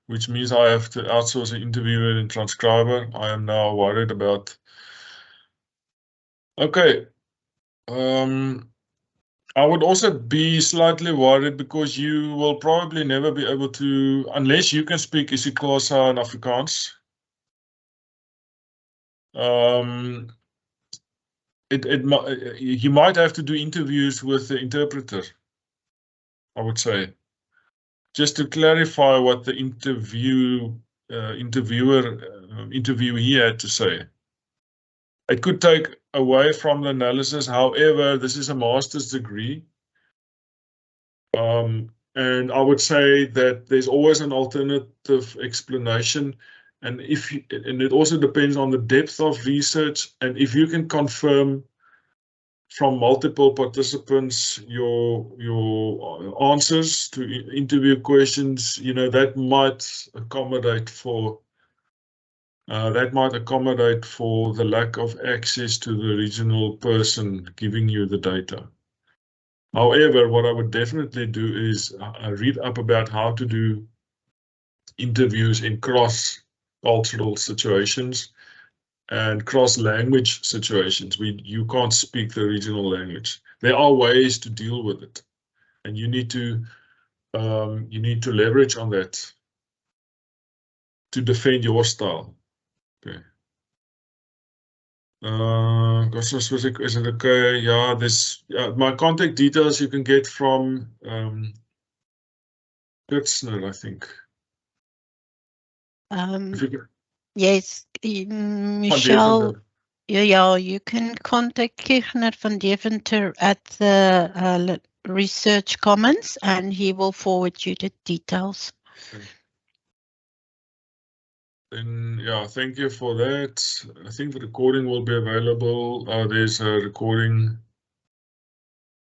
which means I have to outsource an interviewer and transcriber. I am now worried about. Okay. I would also be slightly worried because you will probably never be able to, unless you can speak isiXhosa and Afrikaans. You might have to do interviews with the interpreter, I would say, just to clarify what the interviewee had to say. It could take away from the analysis. However, this is a master's degree. And I would say that there's always an alternative explanation. And it also depends on the depth of research. And if you can confirm from multiple participants your answers to interview questions, you know, that might accommodate for the lack of access to the original person giving you the data. However, what I would definitely do is read up about how to do interviews in cross-cultural situations and cross-language situations where you can't speak the original language. There are ways to deal with it, and you need to leverage on that to defend your style. Okay. Is it okay? Yeah, my contact details you can get from Kirchner, I think. Yes, Michelle. Yeah, you can contact Kirchner van Deventer at the Research Commons, and he will forward you the details. Okay. Then, yeah, thank you for that. I think the recording will be available. There's a recording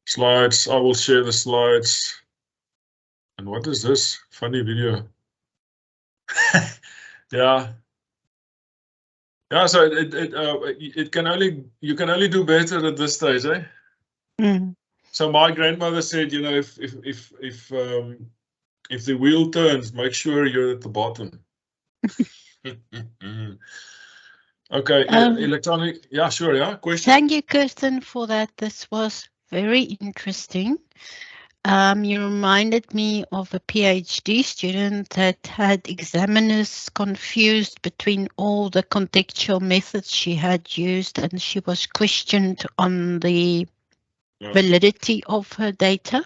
slides. I will share the slides. And what is this funny video? Yeah. Yeah, so you can only do better at this stage, eh? Mm. So my grandmother said, you know, if the wheel turns, make sure you're at the bottom. Okay, electronic. Yeah, sure. Yeah, question. Thank you, Kirsten, for that. This was very interesting. You reminded me of a PhD student that had examiners confused between all the contextual methods she had used, and she was questioned on the validity of her data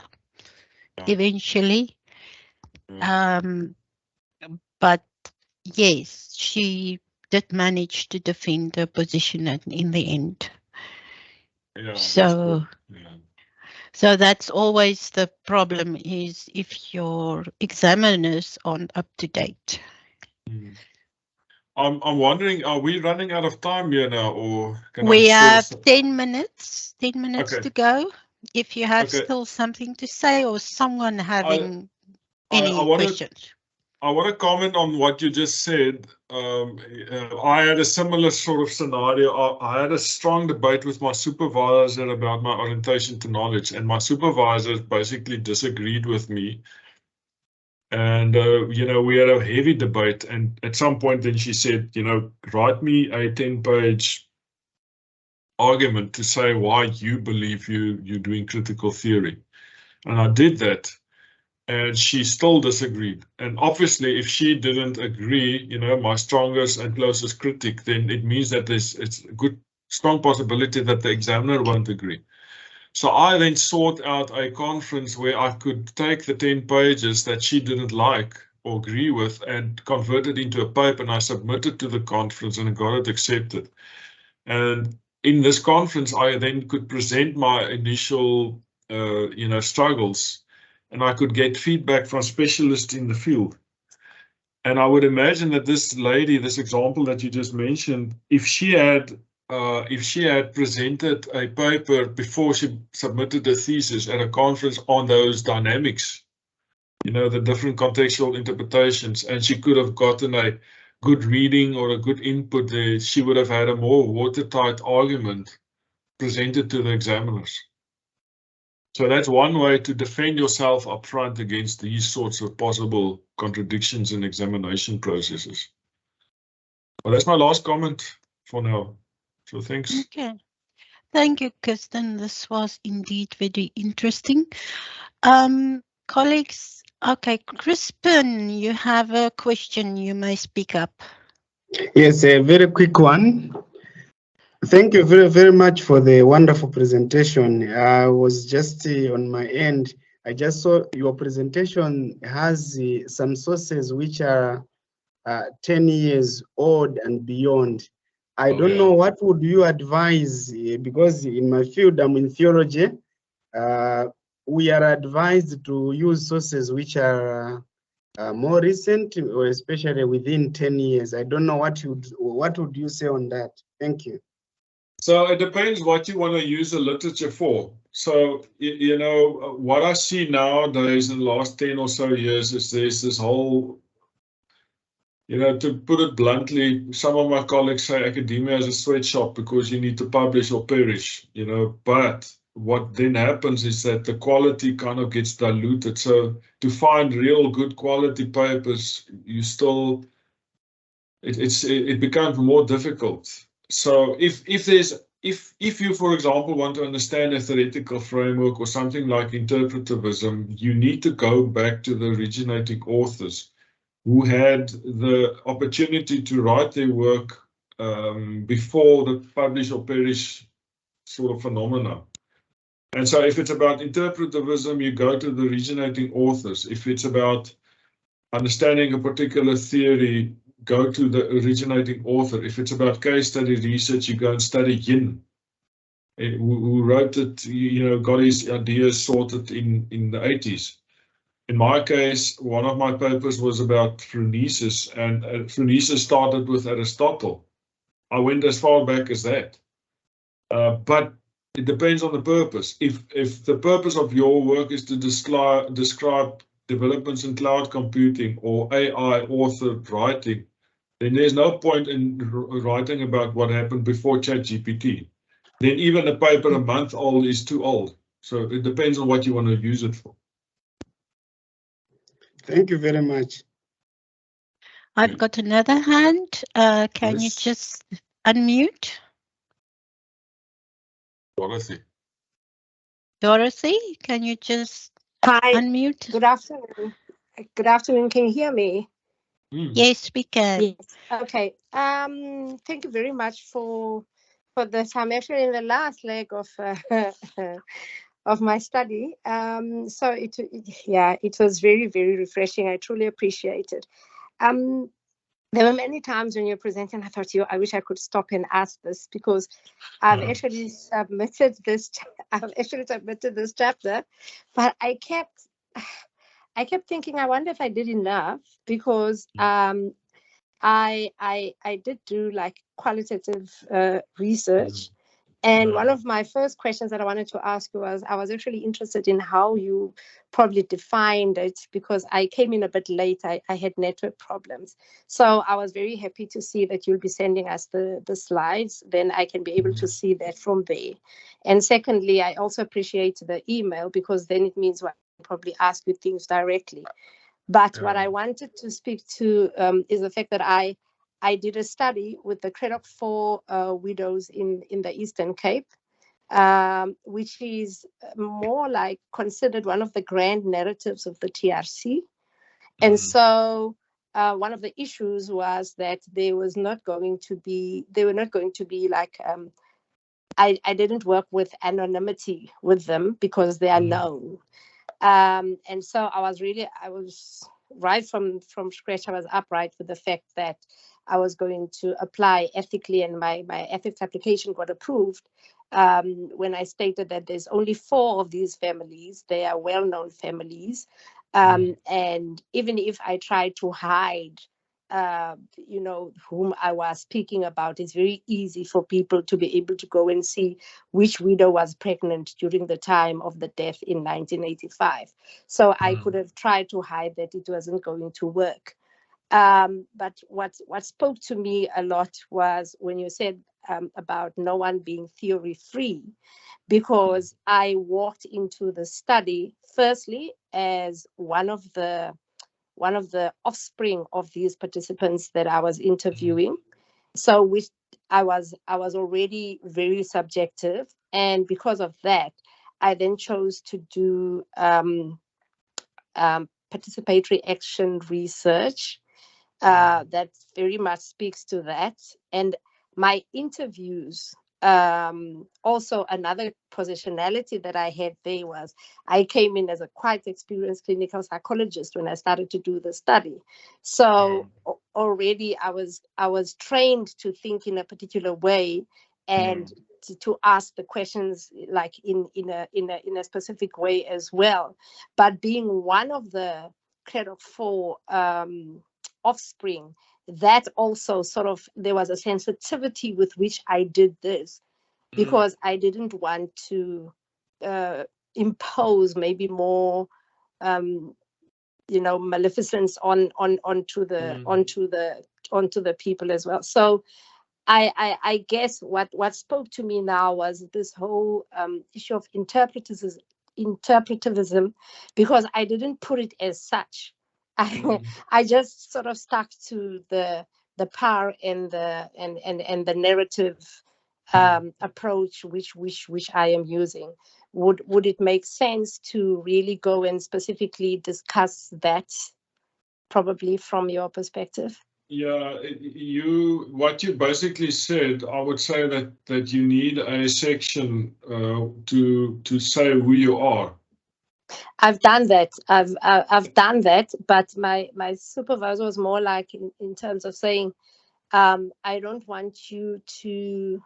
eventually. But yes, she did manage to defend her position in the end. Yeah, so that's always the problem, is if your examiners aren't up to date. I'm wondering, are we running out of time here now, or can we I have still... 10 minutes Okay. to go. If you have Okay. still something to say, or someone having any questions. I want to comment on what you just said. I had a similar sort of scenario. I had a strong debate with my supervisor about my orientation to knowledge, and my supervisor basically disagreed with me. And, you know, we had a heavy debate. And at some point then she said, you know, write me a 10-page argument to say why you believe you're doing critical theory. And I did that. And she still disagreed. And obviously, if she didn't agree, you know, my strongest and closest critic, then it means that it's a good strong possibility that the examiner won't agree. So I then sought out a conference where I could take the 10 pages that she didn't like or agree with and convert it into a paper, and I submitted to the conference and got it accepted. And in this conference, I then could present my initial, struggles, and I could get feedback from specialists in the field. And I would imagine that this lady, this example that you just mentioned, if she had presented a paper before she submitted a thesis at a conference on those dynamics, the different contextual interpretations, and she could have gotten a good reading or a good input there, she would have had a more watertight argument presented to the examiners. So that's one way to defend yourself up front against these sorts of possible contradictions in examination processes. Well, that's my last comment for now. So thanks. Okay. Thank you, Kirsten. This was indeed very interesting. Colleagues, okay, Crispin, you have a question. You may speak up. Yes, a very quick one. Thank you very, very much for the wonderful presentation. I was just on my end. I just saw your presentation has some sources which are 10 years old and beyond. I don't know, what would you advise, because in my field, I'm in theology, we are advised to use sources which are more recent, or especially within 10 years. I don't know what would you say on that? Thank you. So it depends what you want to use the literature for. So, what I see nowadays in the last 10 or so years is there's this whole, to put it bluntly, some of my colleagues say academia is a sweatshop because you need to publish or perish, but what then happens is that the quality kind of gets diluted. So to find real good quality papers, it becomes more difficult. So if you, for example, want to understand a theoretical framework or something like interpretivism, you need to go back to the originating authors who had the opportunity to write their work before the publish or perish sort of phenomena. And so if it's about interpretivism, you go to the originating authors. If it's about understanding a particular theory, go to the originating author. If it's about case study research, you go and study Yin, who wrote it, got his ideas sorted in the 80s. In my case, one of my papers was about phronesis, and phronesis started with Aristotle. I went as far back as that. But it depends on the purpose. If the purpose of your work is to describe developments in cloud computing or AI authored writing, then there's no point in writing about what happened before ChatGPT. Then even a paper a month old is too old. So it depends on what you want to use it for. Thank you very much. I've got another hand. Can you just unmute? Dorothy. Dorothy, can you just unmute? Good afternoon. Good afternoon. Can you hear me? Yes, we can. Yes. Okay. Thank you very much for this. I'm actually in the last leg of of my study. So it was very, very refreshing. I truly appreciate it. There were many times when you're presenting, I thought, I wish I could stop and ask this, because I've actually submitted this. Chapter, but I kept thinking, I wonder if I did enough, because I did do like qualitative research. And one of my first questions that I wanted to ask you was, I was actually interested in how you probably defined it, because I came in a bit late. I had network problems. So I was very happy to see that you'll be sending us the slides. Then I can be able to see that from there. And secondly, I also appreciate the email, because then it means I can probably ask you things directly. But what I wanted to speak to is the fact that I did a study with the Craddock 4 widows in the Eastern Cape, which is more like considered one of the grand narratives of the TRC. And so one of the issues was that they were not going to be like I didn't work with anonymity with them because they are known. And so I was right from scratch. I was upright with the fact that I was going to apply ethically, and my ethics application got approved when I stated that there's only 4 of these families. They are well-known families. And even if I tried to hide whom I was speaking about, it's very easy for people to be able to go and see which widow was pregnant during the time of the death in 1985. So I could have tried to hide that. It wasn't going to work. But what spoke to me a lot was when you said about no one being theory free, because I walked into the study firstly as one of the offspring of these participants that I was interviewing. So I was already very subjective, and because of that, I then chose to do participatory action research that very much speaks to that. And my interviews, also another positionality that I had there was I came in as a quite experienced clinical psychologist when I started to do the study. So already I was trained to think in a particular way and to ask the questions like in a specific way as well. But being one of the kind of 4 offspring, that also sort of, there was a sensitivity with which I did this, because I didn't want to impose maybe more maleficence onto the people as well. So I guess what spoke to me now was this whole issue of interpretivism, because I didn't put it as such. I just sort of stuck to the power and the narrative approach which I am using. Would it make sense to really go and specifically discuss that, probably from your perspective? Yeah, what you basically said, I would say that you need a section to say who you are. I've done that. I've done that, but my supervisor was more like in terms of saying, I don't want you to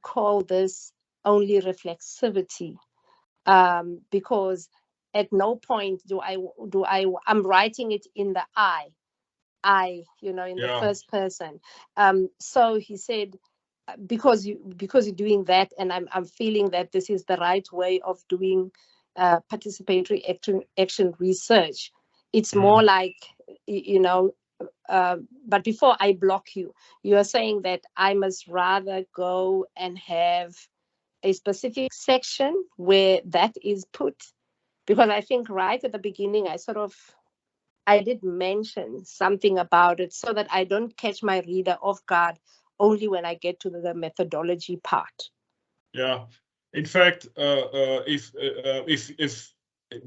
call this only reflexivity, because at no point I'm writing it in the I, in the first person. So he said, because you're doing that, and I'm feeling that this is the right way of doing participatory action research. It's more like, but before I block you are saying that I must rather go and have a specific section where that is put, because I think right at the beginning I did mention something about it, so that I don't catch my reader off guard only when I get to the methodology part. Yeah, in fact, if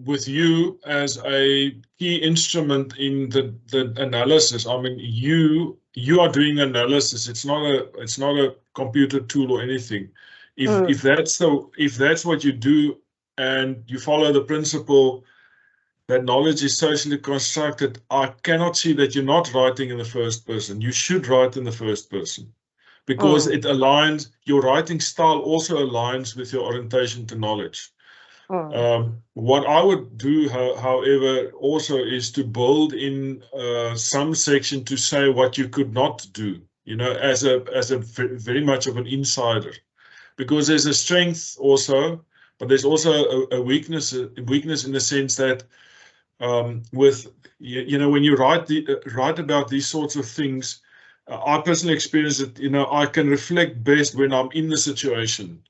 with you as a key instrument in the analysis, I mean, you are doing analysis. It's not a computer tool or anything. If that's what you do, and you follow the principle that knowledge is socially constructed, I cannot see that you're not writing in the first person. You should write in the first person, because it aligns, your writing style also aligns with your orientation to knowledge. What I would do, however, also is to build in some section to say what you could not do, as a very much of an insider, because there's a strength also, but there's also a weakness in the sense that with when you write about these sorts of things, I personally experience it. I can reflect best when I'm in the situation,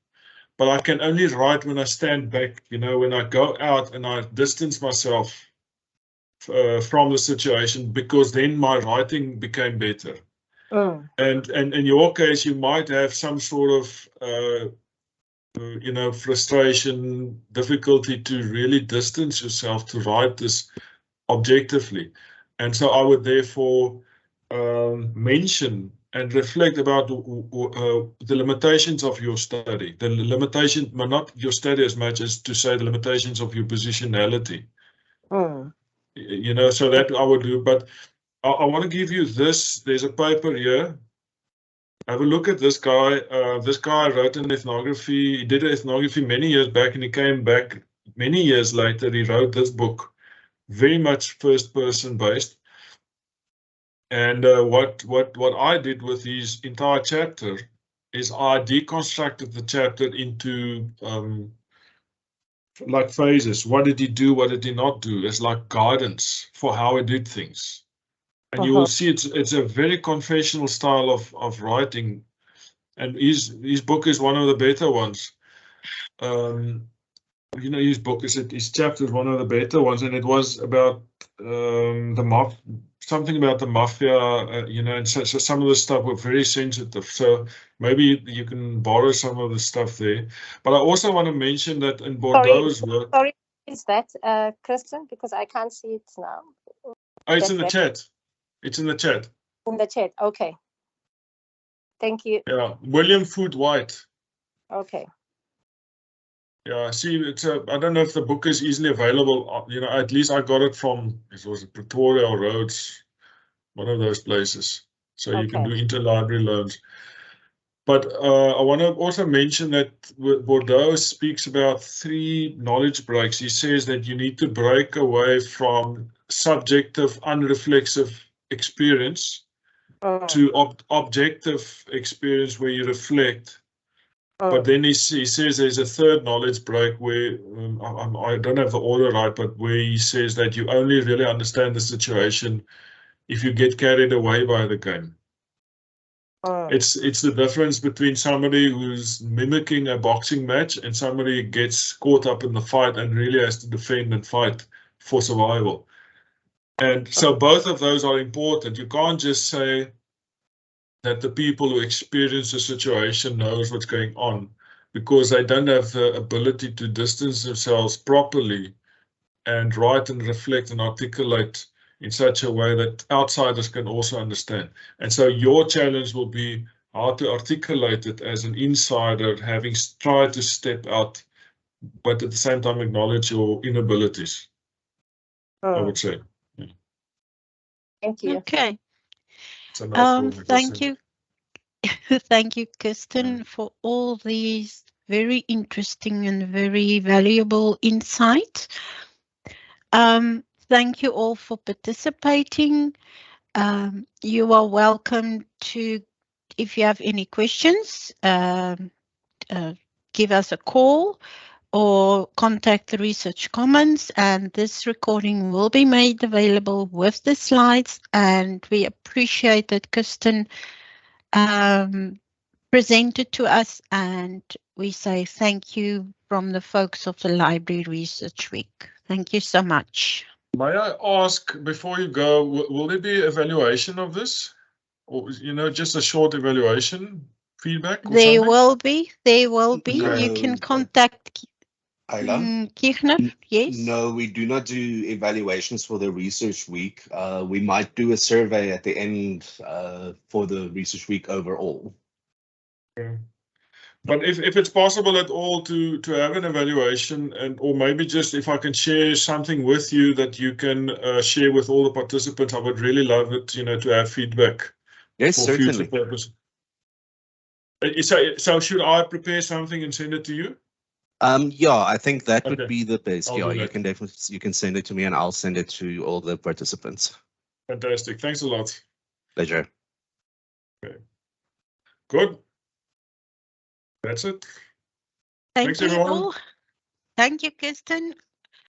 but I can only write when I stand back. When I go out and I distance myself from the situation, because then my writing became better. And in your case, you might have some sort of frustration, difficulty to really distance yourself to write this objectively. And so I would therefore mention and reflect about the limitations of your study. The limitation, but not your study as much as to say the limitations of your positionality. You know, so that I would do. But I want to give you this. There's a paper here. Have a look at this guy. This guy wrote an ethnography. He did an ethnography many years back, and he came back many years later. He wrote this book, very much first person based. And what I did with his entire chapter is I deconstructed the chapter into like phases. What did he do? What did he not do? It's like guidance for how he did things. And you will see it's a very confessional style of writing. And his book is one of the better ones. You know, his chapter is one of the better ones, and it was about something about the mafia, you know, and so some of the stuff were very sensitive. So maybe you can borrow some of the stuff there. But I also want to mention that in Bordeaux's work. Sorry, is that Kristen? Because I can't see it now. Oh, it's in the chat. It's in the chat. In the chat. Okay. Thank you. Yeah, William Foot White. Okay. Yeah, see, it's I don't know if the book is easily available. You know, at least I got it from, it was Pretoria or Rhodes, one of those places. So you can do interlibrary loans. But I want to also mention that Bordeaux speaks about 3 knowledge breaks. He says that you need to break away from subjective, unreflexive experience to objective experience where you reflect. But then he says there's a 3rd knowledge break where, I don't have the order right, but where he says that you only really understand the situation if you get carried away by the game. It's the difference between somebody who's mimicking a boxing match and somebody gets caught up in the fight and really has to defend and fight for survival. And so both of those are important. You can't just say that the people who experience the situation knows what's going on, because they don't have the ability to distance themselves properly and write and reflect and articulate in such a way that outsiders can also understand. And so your challenge will be how to articulate it as an insider, having tried to step out, but at the same time acknowledge your inabilities, I would say. Yeah. Thank you. Okay. So thank you. Thank you, Kirsten, for all these very interesting and very valuable insights. Thank you all for participating. You are welcome to, if you have any questions, give us a call or contact the Research Commons, and this recording will be made available with the slides. And we appreciate that Kirsten presented to us, and we say thank you from the folks of the Library Research Week. Thank you so much. May I ask, before you go, will there be evaluation of this? Or, you know, just a short evaluation, feedback? Or There something? will be. No. You can contact Kirchner, yes? No, we do not do evaluations for the research week. We might do a survey at the end for the research week overall. Okay. But if it's possible at all to have an evaluation, and or maybe just if I can share something with you that you can share with all the participants, I would really love it, you know, to have feedback. Yes, for certainly. Future purpose. So should I prepare something and send it to you? Yeah, I think that would Okay. be the best. I'll Yeah, do you that. can definitely send it to me and I'll send it to all the participants. Fantastic. Thanks a lot. Pleasure. Okay. Good. That's it. Thank Thanks, you everyone. all. Thank you, Kirsten.